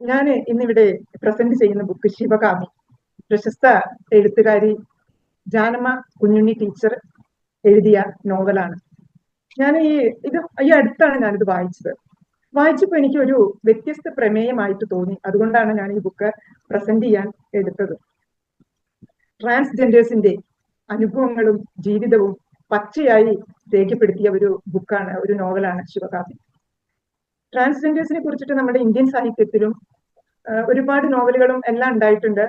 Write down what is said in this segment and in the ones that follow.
ഞാൻ ഇന്നിവിടെ പ്രസന്റ് ചെയ്യുന്ന ബുക്ക് ശിവകാമി. പ്രശസ്ത എഴുത്തുകാരി ജാനമ്മ കുഞ്ഞുണ്ണി ടീച്ചർ എഴുതിയ നോവലാണ്. ഞാൻ ഈ അടുത്താണ് ഞാനിത് വായിച്ചത്. വായിച്ചപ്പോൾ എനിക്ക് ഒരു വ്യത്യസ്ത പ്രമേയമായിട്ട് തോന്നി. അതുകൊണ്ടാണ് ഞാൻ ഈ ബുക്ക് പ്രസന്റ് ചെയ്യാൻ എടുത്തത്. ട്രാൻസ്ജെൻഡേഴ്സിന്റെ അനുഭവങ്ങളും ജീവിതവും പച്ചയായി രേഖപ്പെടുത്തിയ ഒരു ബുക്കാണ്, ഒരു നോവലാണ് ശിവകാമി. ട്രാൻസ്ജെൻഡേഴ്സിനെ കുറിച്ചിട്ട് നമ്മുടെ ഇന്ത്യൻ സാഹിത്യത്തിലും ഒരുപാട് നോവലുകളും എല്ലാം ഉണ്ടായിട്ടുണ്ട്.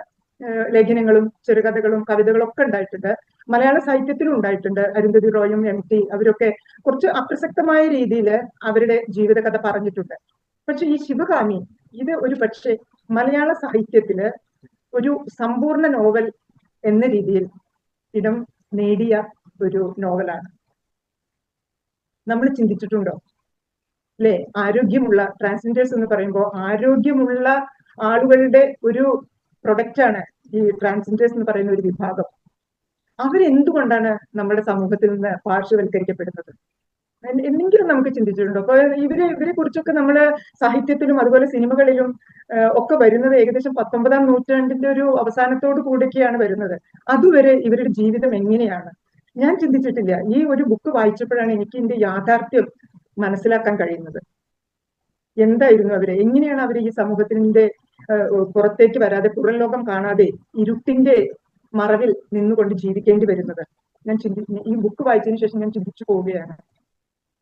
ലേഖനങ്ങളും ചെറുകഥകളും കവിതകളും ഒക്കെ ഉണ്ടായിട്ടുണ്ട്. മലയാള സാഹിത്യത്തിലും ഉണ്ടായിട്ടുണ്ട്. അരുന്ധതി റോയും MT അവരൊക്കെ കുറച്ച് അപ്രസക്തമായ രീതിയിൽ അവരുടെ ജീവിതകഥ പറഞ്ഞിട്ടുണ്ട്. പക്ഷെ ഈ ശിവകാമി ഇത് ഒരു പക്ഷേ മലയാള സാഹിത്യത്തില് ഒരു സമ്പൂർണ്ണ നോവൽ എന്ന രീതിയിൽ ഇടം നേടിയ ഒരു നോവലാണ്. നമ്മൾ ചിന്തിച്ചിട്ടുണ്ടോ അല്ലെ? ആരോഗ്യമുള്ള ട്രാൻസ്ജെൻഡേഴ്സ് എന്ന് പറയുമ്പോൾ ആരോഗ്യമുള്ള ആളുകളുടെ ഒരു പ്രൊഡക്റ്റാണ് ഈ ട്രാൻസ്ജെൻഡേഴ്സ് എന്ന് പറയുന്ന ഒരു വിഭാഗം. അവരെന്തുകൊണ്ടാണ് നമ്മുടെ സമൂഹത്തിൽ നിന്ന് പാർശ്വവൽക്കരിക്കപ്പെടുന്നത് എന്നെങ്കിലും നമുക്ക് ചിന്തിച്ചിട്ടുണ്ടോ? അപ്പൊ ഇവരെ കുറിച്ചൊക്കെ നമ്മള് സാഹിത്യത്തിലും അതുപോലെ സിനിമകളിലും ഒക്കെ വരുന്നത് ഏകദേശം 19-ാം നൂറ്റാണ്ടിന്റെ ഒരു അവസാനത്തോട് കൂടിയൊക്കെയാണ് വരുന്നത്. അതുവരെ ഇവരുടെ ജീവിതം എങ്ങനെയാണ് ഞാൻ ചിന്തിച്ചിട്ടില്ല. ഈ ഒരു ബുക്ക് വായിച്ചപ്പോഴാണ് എനിക്ക് ഇതിന്റെ യാഥാർത്ഥ്യം മനസ്സിലാക്കാൻ കഴിയുന്നത്. എന്തായിരുന്നു അവര്, എങ്ങനെയാണ് അവർ ഈ സമൂഹത്തിന്റെ പുറത്തേക്ക് വരാതെ, പുറം ലോകം കാണാതെ ഇരുട്ടിന്റെ മറവിൽ നിന്നുകൊണ്ട് ജീവിക്കേണ്ടി വരുന്നത്. ഈ ബുക്ക് വായിച്ചതിന് ശേഷം ഞാൻ ചിന്തിച്ചു പോവുകയാണ്.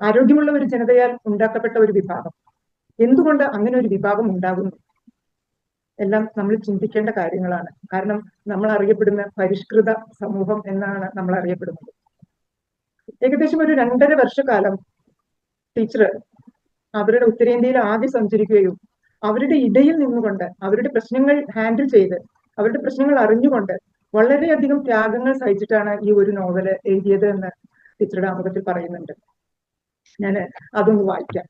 ആരോഗ്യമുള്ള ഒരു ജനതയാൽ ഉണ്ടാക്കപ്പെട്ട ഒരു വിഭാഗം, എന്തുകൊണ്ട് അങ്ങനെ ഒരു വിഭാഗം ഉണ്ടാകുന്നു എല്ലാം നമ്മൾ ചിന്തിക്കേണ്ട കാര്യങ്ങളാണ്. കാരണം നമ്മൾ അറിയപ്പെടുന്ന പരിഷ്കൃത സമൂഹം എന്നാണ് നമ്മൾ അറിയപ്പെടുന്നത്. ഏകദേശം ഒരു 2.5 വർഷക്കാലം ടീച്ചർ അവരുടെ ഉത്തരേന്ത്യയിൽ ആകെ സഞ്ചരിക്കുകയും അവരുടെ ഇടയിൽ നിന്നുകൊണ്ട് അവരുടെ പ്രശ്നങ്ങൾ ഹാൻഡിൽ ചെയ്ത് അവരുടെ പ്രശ്നങ്ങൾ അറിഞ്ഞുകൊണ്ട് വളരെയധികം ത്യാഗങ്ങൾ സഹിച്ചിട്ടാണ് ഈ ഒരു നോവല് എഴുതിയത് എന്ന് ടീച്ചറുടെ ആമുഖത്തിൽ പറയുന്നുണ്ട്. ഞാൻ അതൊന്ന് വായിക്കാം.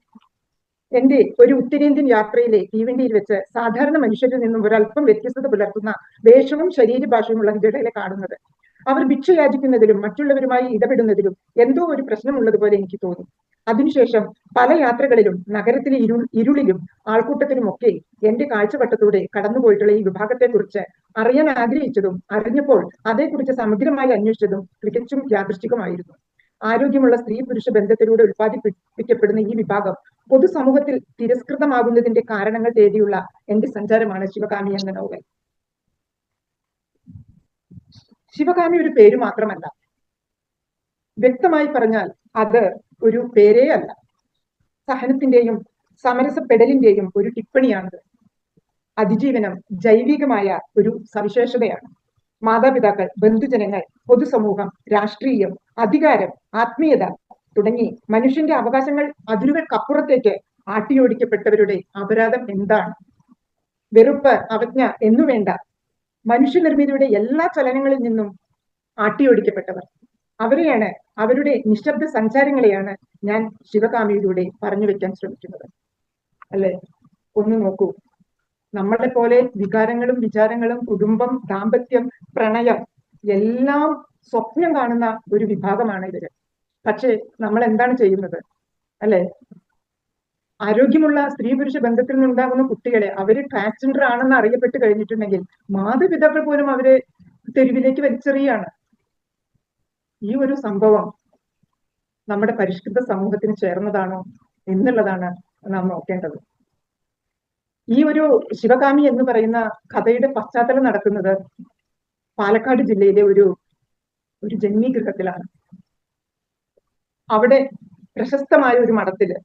എന്റെ ഒരു ഉത്തരേന്ത്യൻ യാത്രയിലെ തീവണ്ടിയിൽ വെച്ച് സാധാരണ മനുഷ്യരിൽ നിന്നും ഒരല്പം വ്യത്യസ്തത പുലർത്തുന്ന വേഷവും ശരീരഭാഷയുമുള്ള ഹിജഡകളെ കാണുന്നത്, അവർ ഭിക്ഷ യാചിക്കുന്നതിലും മറ്റുള്ളവരുമായി ഇടപെടുന്നതിലും എന്തോ ഒരു പ്രശ്നമുള്ളതുപോലെ എനിക്ക് തോന്നി. അതിനുശേഷം പല യാത്രകളിലും നഗരത്തിലെ ഇരുളിലും ആൾക്കൂട്ടത്തിലുമൊക്കെ എന്റെ കാഴ്ചവട്ടത്തൂടെ കടന്നുപോയിട്ടുള്ള ഈ വിഭാഗത്തെക്കുറിച്ച് അറിയാൻ ആഗ്രഹിച്ചതും അറിഞ്ഞപ്പോൾ അതേക്കുറിച്ച് സമഗ്രമായി അന്വേഷിച്ചതും തികച്ചും യാദൃശ്ചികമായിരുന്നു. ആരോഗ്യമുള്ള സ്ത്രീ പുരുഷ ബന്ധത്തിലൂടെ ഉത്പാദിപ്പിക്കപ്പെടുന്ന ഈ വിഭാഗം പൊതുസമൂഹത്തിൽ തിരസ്കൃതമാകുന്നതിന്റെ കാരണങ്ങൾ തേടിയുള്ള എന്റെ സഞ്ചാരമാണ് ശിവകാമി എന്ന നോവൽ. ശിവകാമി ഒരു പേര് മാത്രമല്ല, വ്യക്തമായി പറഞ്ഞാൽ അത് ഒരു പേരേ അല്ല. സഹനത്തിന്റെയും സമരസപ്പെടലിന്റെയും ഒരു ടിപ്പണിയാണത്. അതിജീവനം ജൈവികമായ ഒരു സവിശേഷതയാണ്. മാതാപിതാക്കൾ, ബന്ധുജനങ്ങൾ, പൊതുസമൂഹം, രാഷ്ട്രീയം, അധികാരം, ആത്മീയത തുടങ്ങി മനുഷ്യന്റെ അവകാശങ്ങൾ അതിരുകൾക്കപ്പുറത്തേക്ക് ആട്ടിയോടിക്കപ്പെട്ടവരുടെ അപരാധം എന്താണ്? വെറുപ്പ്, അവജ്ഞ എന്നുവേണ്ട മനുഷ്യനിർമ്മിതിയുടെ എല്ലാ ചലനങ്ങളിൽ നിന്നും ആട്ടിയോടിക്കപ്പെട്ടവർ, അവരെയാണ്, അവരുടെ നിശബ്ദ സഞ്ചാരങ്ങളെയാണ് ഞാൻ ശിവകാമിയിലൂടെ പറഞ്ഞു വെക്കാൻ ശ്രമിക്കുന്നത്. അല്ലെ? ഒന്ന് നോക്കൂ, നമ്മളെ പോലെ വികാരങ്ങളും വിചാരങ്ങളും കുടുംബം, ദാമ്പത്യം, പ്രണയം എല്ലാം സ്വപ്നം കാണുന്ന ഒരു വിഭാഗമാണ് ഇവര്. പക്ഷെ നമ്മൾ എന്താണ് ചെയ്യുന്നത്? അല്ലെ? ആരോഗ്യമുള്ള സ്ത്രീ പുരുഷ ബന്ധത്തിൽ നിന്നുണ്ടാകുന്ന കുട്ടികളെ അവര് ട്രാൻസ്ജെൻഡർ ആണെന്ന് അറിയപ്പെട്ട് കഴിഞ്ഞിട്ടുണ്ടെങ്കിൽ മാതാപിതാക്കൾ പോലും അവരെ തെരുവിലേക്ക് വലിച്ചെറിയാണ്. ഈ ഒരു സംഭവം നമ്മുടെ പരിഷ്കൃത സമൂഹത്തിന് ചേർന്നതാണോ എന്നുള്ളതാണ് നാം നോക്കേണ്ടത്. ഈ ഒരു ശിവകാമി എന്ന് പറയുന്ന കഥയുടെ പശ്ചാത്തലം നടക്കുന്നത് പാലക്കാട് ജില്ലയിലെ ഒരു ജന്മിഗൃഹത്തിലാണ്. അവിടെ പ്രശസ്തമായ ഒരു മഠത്തില്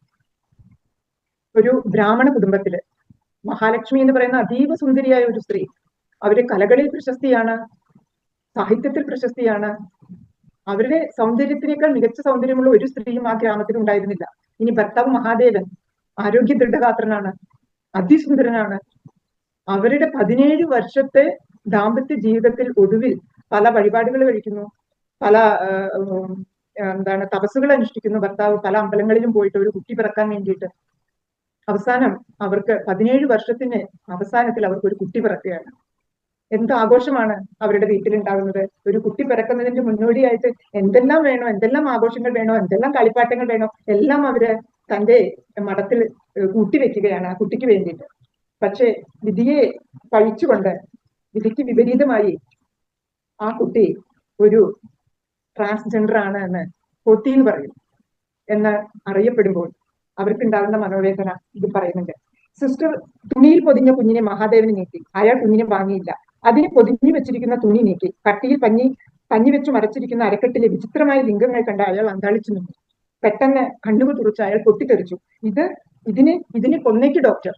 ഒരു ബ്രാഹ്മണ കുടുംബത്തില് മഹാലക്ഷ്മി എന്ന് പറയുന്ന അതീവ സുന്ദരിയായ ഒരു സ്ത്രീ, അവര് കലകളിൽ പ്രശസ്തിയാണ്, സാഹിത്യത്തിൽ പ്രശസ്തിയാണ്. അവരുടെ സൗന്ദര്യത്തിനേക്കാൾ മികച്ച സൗന്ദര്യമുള്ള ഒരു സ്ത്രീയും ആ ഗ്രാമത്തിൽ ഉണ്ടായിരുന്നില്ല. ഇനി ഭർത്താവ് മഹാദേവൻ ആരോഗ്യ ദൃഢഗാത്രനാണ്, അതിസുന്ദരനാണ്. അവരുടെ 17 വർഷത്തെ ദാമ്പത്യ ജീവിതത്തിൽ ഒടുവിൽ പല വഴിപാടുകൾ കഴിക്കുന്നു, പല തപസ്സുകൾ അനുഷ്ഠിക്കുന്നു. ഭർത്താവ് പല അമ്പലങ്ങളിലും പോയിട്ട് ഒരു കുട്ടി പിറക്കാൻ വേണ്ടിയിട്ട് അവസാനം അവർക്ക് 17 വർഷത്തിന് അവസാനത്തിൽ അവർക്ക് ഒരു കുട്ടി പിറക്കുകയാണ്. എന്ത് ആഘോഷമാണ് അവരുടെ വീട്ടിലുണ്ടാകുന്നത്! ഒരു കുട്ടി പിറക്കുന്നതിന്റെ മുന്നോടിയായിട്ട് എന്തെല്ലാം വേണോ, എന്തെല്ലാം ആഘോഷങ്ങൾ വേണോ, എന്തെല്ലാം കളിപ്പാട്ടങ്ങൾ വേണോ എല്ലാം അവര് തന്റെ മഠത്തിൽ കൂട്ടിവെക്കുകയാണ് ആ കുട്ടിക്ക് വേണ്ടിയിട്ട്. പക്ഷേ വിധിയെ പഴിച്ചുകൊണ്ട് വിധിക്ക് വിപരീതമായി ആ കുട്ടി ഒരു ട്രാൻസ്ജെൻഡർ ആണ് എന്ന് പോത്തി എന്ന് പറയും എന്ന് അറിയപ്പെടുമ്പോൾ അവർക്കുണ്ടാകുന്ന മനോവേദന ഇത് പറയുന്നുണ്ട്. സിസ്റ്റർ തുണിയിൽ പൊതിഞ്ഞ കുഞ്ഞിനെ മഹാദേവന് നീക്കി. അയാൾ കുഞ്ഞിനെ വാങ്ങിയില്ല. അതിനെ പൊതിഞ്ഞു വെച്ചിരിക്കുന്ന തുണി നീക്കി. കട്ടിയിൽ പഞ്ഞി വെച്ച് മരച്ചിരിക്കുന്ന അരക്കെട്ടിലെ വിചിത്രമായ ലിംഗങ്ങൾ കണ്ട അയാൾ അന്താളിച്ചു നിന്നു. പെട്ടെന്ന് കണ്ണുകൾ തുറച്ച് അയാൾ പൊട്ടിത്തെറിച്ചു. ഇതിനെ കൊന്നേക്ക് ഡോക്ടർ.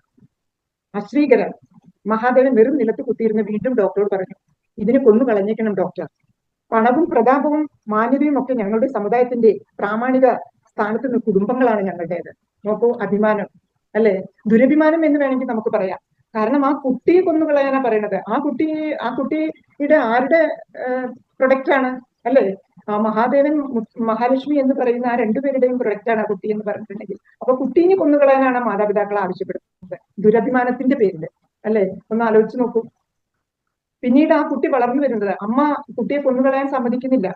അശ്രീകരൻ. മഹാദേവൻ വെറും നിലത്ത് കുത്തിയിരുന്ന് വീണ്ടും ഡോക്ടറോട് പറഞ്ഞു, ഇതിനെ കൊന്നു കളഞ്ഞേക്കണം ഡോക്ടർ. പണവും പ്രതാപവും മാന്യതയും ഒക്കെ ഞങ്ങളുടെ സമുദായത്തിന്റെ പ്രാമാണിക സ്ഥാനത്ത് നിന്ന് കുടുംബങ്ങളാണ് ഞങ്ങളുടേത്. നോക്കൂ, അഭിമാനം അല്ലെ, ദുരഭിമാനം എന്ന് വേണമെങ്കിൽ നമുക്ക് പറയാം. കാരണം ആ കുട്ടിയെ കൊന്നുകളയാനാ പറയണത്. ആ കുട്ടിയുടെ ആരുടെ പ്രൊഡക്റ്റ് ആണ് അല്ലെ? ആ മഹാദേവൻ മഹാലക്ഷ്മി എന്ന് പറയുന്ന ആ രണ്ടുപേരുടെയും പ്രൊഡക്റ്റ് ആണ് ആ കുട്ടി എന്ന് പറഞ്ഞിട്ടുണ്ടെങ്കിൽ, അപ്പൊ കുട്ടീനെ കൊന്നുകളയാനാണ് മാതാപിതാക്കൾ ആവശ്യപ്പെടുന്നത് ദുരഭിമാനത്തിന്റെ പേരിൽ അല്ലെ? ഒന്ന് ആലോചിച്ച് നോക്കൂ. പിന്നീട് ആ കുട്ടി വളർന്നു വരുന്നത്, അമ്മ കുട്ടിയെ കൊന്നുകളയാൻ സമ്മതിക്കുന്നില്ല.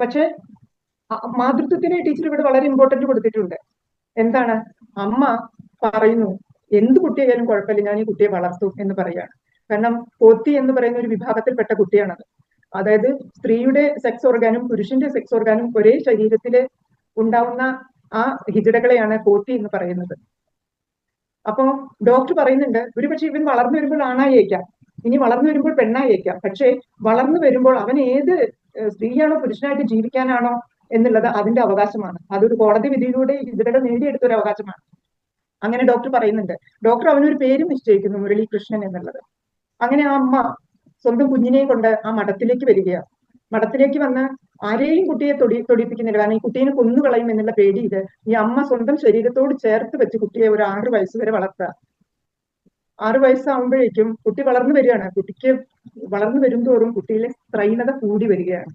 പക്ഷെ മാതൃത്വത്തിന് ടീച്ചർ ഇവിടെ വളരെ ഇമ്പോർട്ടന്റ് കൊടുത്തിട്ടുണ്ട്. എന്താണ്? അമ്മ പറയുന്നു, എന്ത് കുട്ടിയായാലും കുഴപ്പമില്ല, ഞാൻ ഈ കുട്ടിയെ വളർത്തും എന്ന് പറയാണ്. കാരണം പോത്തി എന്ന് പറയുന്ന ഒരു വിഭാഗത്തിൽപ്പെട്ട കുട്ടിയാണത്. അതായത് സ്ത്രീയുടെ സെക്സ് ഓർഗാനും പുരുഷന്റെ സെക്സ് ഓർഗാനും ഒരേ ശരീരത്തിൽ ഉണ്ടാവുന്ന ആ ഹിജടകളെയാണ് പോത്തി എന്ന് പറയുന്നത്. അപ്പൊ ഡോക്ടർ പറയുന്നുണ്ട്, ഒരുപക്ഷെ ഇവൻ വളർന്നു വരുമ്പോൾ ആണായേക്കാം, ഇനി വളർന്നു വരുമ്പോൾ പെണ്ണായേക്കാം. പക്ഷെ വളർന്നു വരുമ്പോൾ അവൻ ഏത് സ്ത്രീയാണോ പുരുഷനായിട്ട് ജീവിക്കാനാണോ എന്നുള്ളത് അതിന്റെ അവകാശമാണ്. അതൊരു കോടതി വിധിയിലൂടെ ഹിജടകൾ നേടിയെടുത്ത ഒരു അവകാശമാണ്. അങ്ങനെ ഡോക്ടർ പറയുന്നുണ്ട്. ഡോക്ടർ അവനൊരു പേരും നിശ്ചയിക്കുന്നു, മുരളീകൃഷ്ണൻ എന്നുള്ളത്. അങ്ങനെ ആ അമ്മ സ്വന്തം കുഞ്ഞിനെയും കൊണ്ട് ആ മഠത്തിലേക്ക് വരികയാണ്. മഠത്തിലേക്ക് വന്ന് ആരെയും കുട്ടിയെ തൊടിപ്പിക്കുന്നില്ല. കാരണം ഈ കുട്ടീനെ കൊന്നുകളയും എന്നുള്ള പേടിയിൽ ഈ അമ്മ സ്വന്തം ശരീരത്തോട് ചേർത്ത് വെച്ച് കുട്ടിയെ ഒരു 6 വയസ്സ് വരെ വളർത്തുക. 6 വയസ്സാകുമ്പോഴേക്കും കുട്ടി വളർന്നു വരികയാണ്. കുട്ടിക്ക് വളർന്നു വരുംതോറും കുട്ടിയിലെ സ്ത്രൈണത കൂടി വരികയാണ്.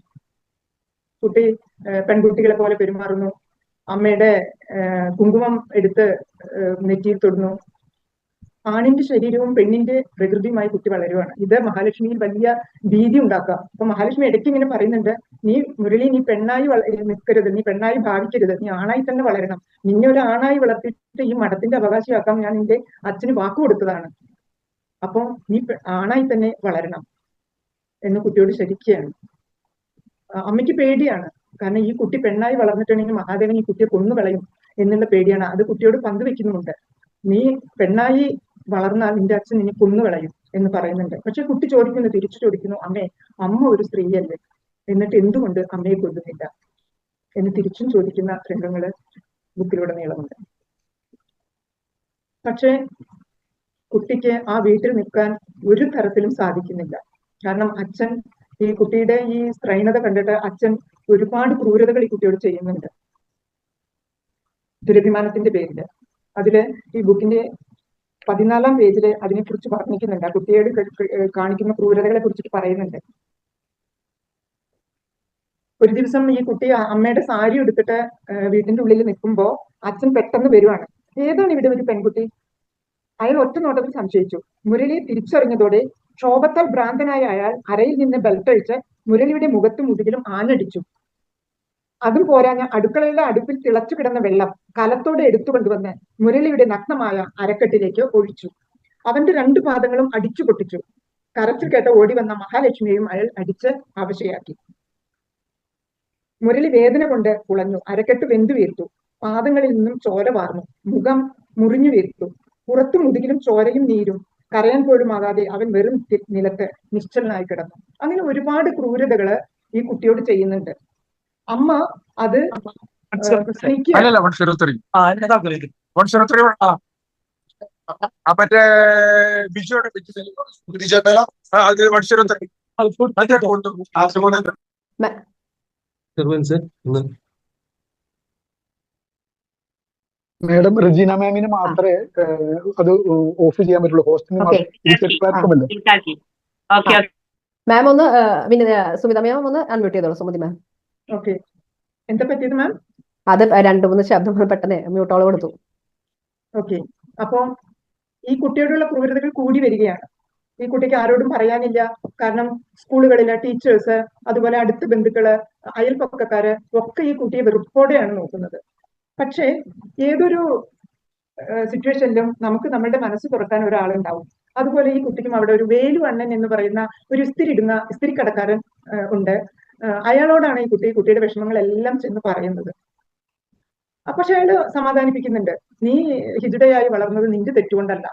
കുട്ടി പെൺകുട്ടികളെ പോലെ പെരുമാറുന്നു. അമ്മയുടെ കുങ്കുമം എടുത്ത് നെറ്റിയിൽ തൊടുന്നു. ആണിന്റെ ശരീരവും പെണ്ണിന്റെ പ്രകൃതിയുമായി കുട്ടി വളരുവാണ്. ഇത് മഹാലക്ഷ്മിയിൽ വലിയ ഭീതി ഉണ്ടാക്കുക. അപ്പൊ മഹാലക്ഷ്മി ഇടയ്ക്ക് ഇങ്ങനെ പറയുന്നുണ്ട്, മുരളി നീ പെണ്ണായി നിൽക്കരുത്, നീ പെണ്ണായി ഭാവിക്കരുത്, നീ ആണായി തന്നെ വളരണം. നിന്നെ ഒരു ആണായി വളർത്തിയിട്ട് ഈ മഠത്തിന്റെ അവകാശിയാക്കാം ഞാൻ നിന്റെ അച്ഛന് വാക്ക് കൊടുത്തതാണ്. അപ്പൊ നീ ആണായി തന്നെ വളരണം എന്ന് കുട്ടിയോട് ശരിക്കുകയാണ്. അമ്മയ്ക്ക് പേടിയാണ്. കാരണം ഈ കുട്ടി പെണ്ണായി വളർന്നിട്ടുണ്ടെങ്കിൽ മഹാദേവൻ ഈ കുട്ടിയെ കൊന്നുകളയും എന്നുള്ള പേടിയാണ്. അത് കുട്ടിയോട് പങ്കുവെക്കുന്നുമുണ്ട്. നീ പെണ്ണായി വളർന്നാൽ നിന്റെ അച്ഛൻ നിന്നെ കൊന്നുകളയും എന്ന് പറയുന്നുണ്ട്. പക്ഷെ കുട്ടി തിരിച്ചു ചോദിക്കുന്നു, അമ്മ ഒരു സ്ത്രീയല്ലേ, എന്നിട്ട് എന്തുകൊണ്ട് അമ്മയെ കൊല്ലുന്നില്ല എന്ന് തിരിച്ചും ചോദിക്കുന്ന രംഗങ്ങള് ബുക്കിലൂടെ നീളമുണ്ട്. പക്ഷെ കുട്ടിക്ക് ആ വീട്ടിൽ നിൽക്കാൻ ഒരു തരത്തിലും സാധിക്കുന്നില്ല. കാരണം അച്ഛൻ ഈ കുട്ടിയുടെ ഈ സ്ത്രൈണത കണ്ടിട്ട് അച്ഛൻ ഒരുപാട് ക്രൂരതകൾ ഈ കുട്ടിയോട് ചെയ്യുന്നുണ്ട് ദുരഭിമാനത്തിന്റെ പേരില്. അതില് ഈ ബുക്കിന്റെ 14-ാം പേജില് അതിനെക്കുറിച്ച് പറഞ്ഞിരിക്കുന്നുണ്ട്. ആ കുട്ടിയോട് കാണിക്കുന്ന ക്രൂരതകളെ കുറിച്ചിട്ട് പറയുന്നുണ്ട്. ഒരു ദിവസം ഈ കുട്ടി അമ്മയുടെ സാരി എടുത്തിട്ട് വീട്ടിന്റെ ഉള്ളിൽ നിൽക്കുമ്പോ അച്ഛൻ പെട്ടെന്ന് വരുവാണ്. ഏതാണ് ഇവിടെ ഒരു പെൺകുട്ടി? അയാൾ ഒറ്റ നോട്ടത്തിൽ സംശയിച്ചു. മുരളിയെ തിരിച്ചറിഞ്ഞതോടെ ക്ഷോഭത്താൽ ഭ്രാന്തനായ അയാൾ അരയിൽ നിന്ന് ബെൽറ്റഴിച്ച് മുരളിയുടെ മുഖത്തും മുതുകിലും ആഞ്ഞടിച്ചു. അതും പോരാഞ്ഞ അടുക്കളയിലെ അടുപ്പിൽ തിളച്ചു കിടന്ന വെള്ളം കലത്തോടെ എടുത്തുകൊണ്ടുവന്ന് മുരളിയുടെ നഗ്നമായ അരക്കെട്ടിലേക്ക് ഒഴിച്ചു. അവന്റെ 2 പാദങ്ങളും അടിച്ചു പൊട്ടിച്ചു. കരച്ചിൽ കേട്ട ഓടി വന്ന മഹാലക്ഷ്മിയെയും അയാൾ അടിച്ച് അവശയാക്കി. മുരളി വേദന കൊണ്ട് കുളഞ്ഞു. അരക്കെട്ട് വെന്തു വീർത്തു. പാദങ്ങളിൽ നിന്നും ചോര വാർന്നു. മുഖം മുറിഞ്ഞു വീർത്തു. പുറത്തും മുതുകിലും ചോരയും നീരും. കരയാൻ പോലും ആകാതെ അവൻ വെറും നിലത്ത് നിശ്ചലനായി കിടന്നു. അങ്ങനെ ഒരുപാട് ക്രൂരതകള് ഈ കുട്ടിയോട് ചെയ്യുന്നുണ്ട്. അമ്മ അത് മറ്റേ ബിജുയുടെ മാഡം റെജീന മാമിന് മാത്രമേ അത് ഓഫ് ചെയ്യാൻ പറ്റുള്ളൂ. ഹോസ്റ്റിന് പ്ലാറ്റ്ഫോം അല്ലേ. മാം ഒന്ന് പിന്നെ സുമിത മാം ഒന്ന് അൺമ്യൂട്ട് ചെയ്തോളൂ. സുമതി മാം. ഓക്കെ, എന്താ പറ്റിയത് മാം? അത് 2-3 ശബ്ദങ്ങൾ പെട്ടെന്ന് മ്യൂട്ടോൾ കൊടുത്തു. ഓക്കെ, അപ്പൊ ഈ കുട്ടിയോടുള്ള ക്രൂരതകൾ കൂടി വരികയാണ്. ഈ കുട്ടിക്ക് ആരോടും പറയാനില്ല. കാരണം സ്കൂളുകളിലെ ടീച്ചേഴ്സ്, അതുപോലെ അടുത്ത ബന്ധുക്കള്, അയൽപക്കക്കാര് ഒക്കെ ഈ കുട്ടിയെ വെറുപ്പോടെയാണ് നോക്കുന്നത്. പക്ഷേ ഏതൊരു സിറ്റുവേഷനിലും നമുക്ക് നമ്മളുടെ മനസ്സ് തുറക്കാൻ ഒരാളുണ്ടാവും. അതുപോലെ ഈ കുട്ടിക്കും അവിടെ ഒരു വേലു അണ്ണൻ എന്ന് പറയുന്ന ഒരു ഇസ്തിരിക്കടക്കാരൻ ഉണ്ട്. അയാളോടാണ് ഈ കുട്ടിയുടെ വിഷമങ്ങളെല്ലാം ചെന്ന് പറയുന്നത്. പക്ഷെ അയാള് സമാധാനിപ്പിക്കുന്നുണ്ട്. നീ ഹിജഡയായി വളർന്നത് നിന്റെ തെറ്റുകൊണ്ടല്ല.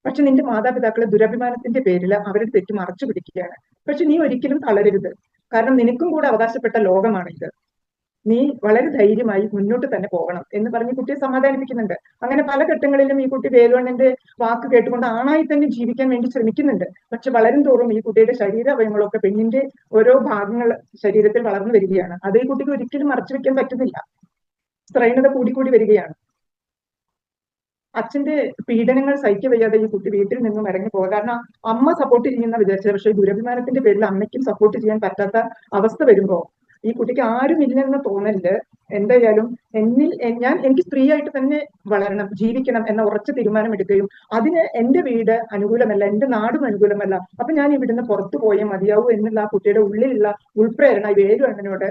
പക്ഷെ നിന്റെ മാതാപിതാക്കളെ ദുരഭിമാനത്തിന്റെ പേരിൽ അവരുടെ തെറ്റ് മറച്ചു പിടിക്കുകയാണ്. പക്ഷെ നീ ഒരിക്കലും തളരരുത്. കാരണം നിനക്കും കൂടെ അവകാശപ്പെട്ട ലോകമാണ് ഇത്. നീ വളരെ ധൈര്യമായി മുന്നോട്ട് തന്നെ പോകണം എന്ന് പറഞ്ഞ് കുട്ടിയെ സമാധാനിപ്പിക്കുന്നുണ്ട്. അങ്ങനെ പല ഘട്ടങ്ങളിലും ഈ കുട്ടി വേലുവണ്ണന്റെ വാക്ക് കേട്ടുകൊണ്ട് ആണായി തന്നെ ജീവിക്കാൻ വേണ്ടി ശ്രമിക്കുന്നുണ്ട്. പക്ഷെ വളരും തോറും ഈ കുട്ടിയുടെ ശരീരാവയവങ്ങളൊക്കെ പെണ്ണിന്റെ ഓരോ ഭാഗങ്ങൾ ശരീരത്തിൽ വളർന്നു വരികയാണ്. അത് ഈ കുട്ടിക്ക് ഒരിക്കലും മറച്ചു വെക്കാൻ പറ്റുന്നില്ല. സ്ത്രൈണത കൂടിക്കൂടി വരികയാണ്. അച്ഛന്റെ പീഡനങ്ങൾ സഹിക്കവയ്യാതെ ഈ കുട്ടി വീട്ടിൽ നിന്നും ഇറങ്ങി പോകുക. കാരണം അമ്മ സപ്പോർട്ട് ചെയ്യുന്ന വിചാരിച്ചത്, പക്ഷെ ദുരഭിമാനത്തിന്റെ പേരിൽ അമ്മയ്ക്കും സപ്പോർട്ട് ചെയ്യാൻ പറ്റാത്ത അവസ്ഥ വരുമ്പോ ഈ കുട്ടിക്ക് ആരുമില്ലെന്ന് തോന്നല് എന്തായാലും എനിക്ക് സ്ത്രീയായിട്ട് തന്നെ വളരണം, ജീവിക്കണം എന്ന ഉറച്ച തീരുമാനമെടുക്കുകയും അതിന് എന്റെ വീട് അനുകൂലമല്ല, എന്റെ നാടും അനുകൂലമല്ല, അപ്പൊ ഞാൻ ഇവിടുന്ന് പുറത്തു പോയേ മതിയാവൂ എന്നുള്ള ആ കുട്ടിയുടെ ഉള്ളിലുള്ള ഉൾപ്രേരണ വേലു അണ്ണനോട്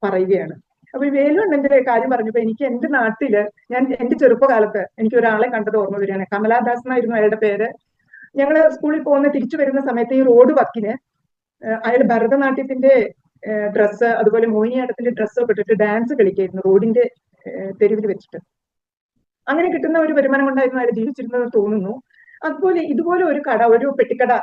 പറയുകയാണ്. അപ്പൊ ഈ വേലു അണ്ണന്റെ കാര്യം പറഞ്ഞപ്പോ എനിക്ക് എന്റെ നാട്ടില് എന്റെ ചെറുപ്പകാലത്ത് എനിക്ക് ഒരാളെ കണ്ടത് ഓർമ്മ വരികയാണ്. കമലാദാസ് എന്നായിരുന്നു അയാളുടെ പേര്. ഞങ്ങള് സ്കൂളിൽ പോകുന്ന തിരിച്ചു വരുന്ന സമയത്ത് ഈ റോഡ് വക്കിന് അയാൾ ഭരതനാട്യത്തിന്റെ ഡ്രസ്സ്, അതുപോലെ മോഹിനിയാട്ടത്തിന്റെ ഡ്രസ്സൊക്കെ ഇട്ടിട്ട് ഡാൻസ് കളിക്കായിരുന്നു റോഡിന്റെ തെരുവിൽ വെച്ചിട്ട്. അങ്ങനെ കിട്ടുന്ന ഒരു വരുമാനം കൊണ്ടായിരുന്നു അയാൾ ജീവിച്ചിരുന്നത് തോന്നുന്നു. അതുപോലെ ഇതുപോലെ ഒരു കട, ഒരു പെട്ടിക്കട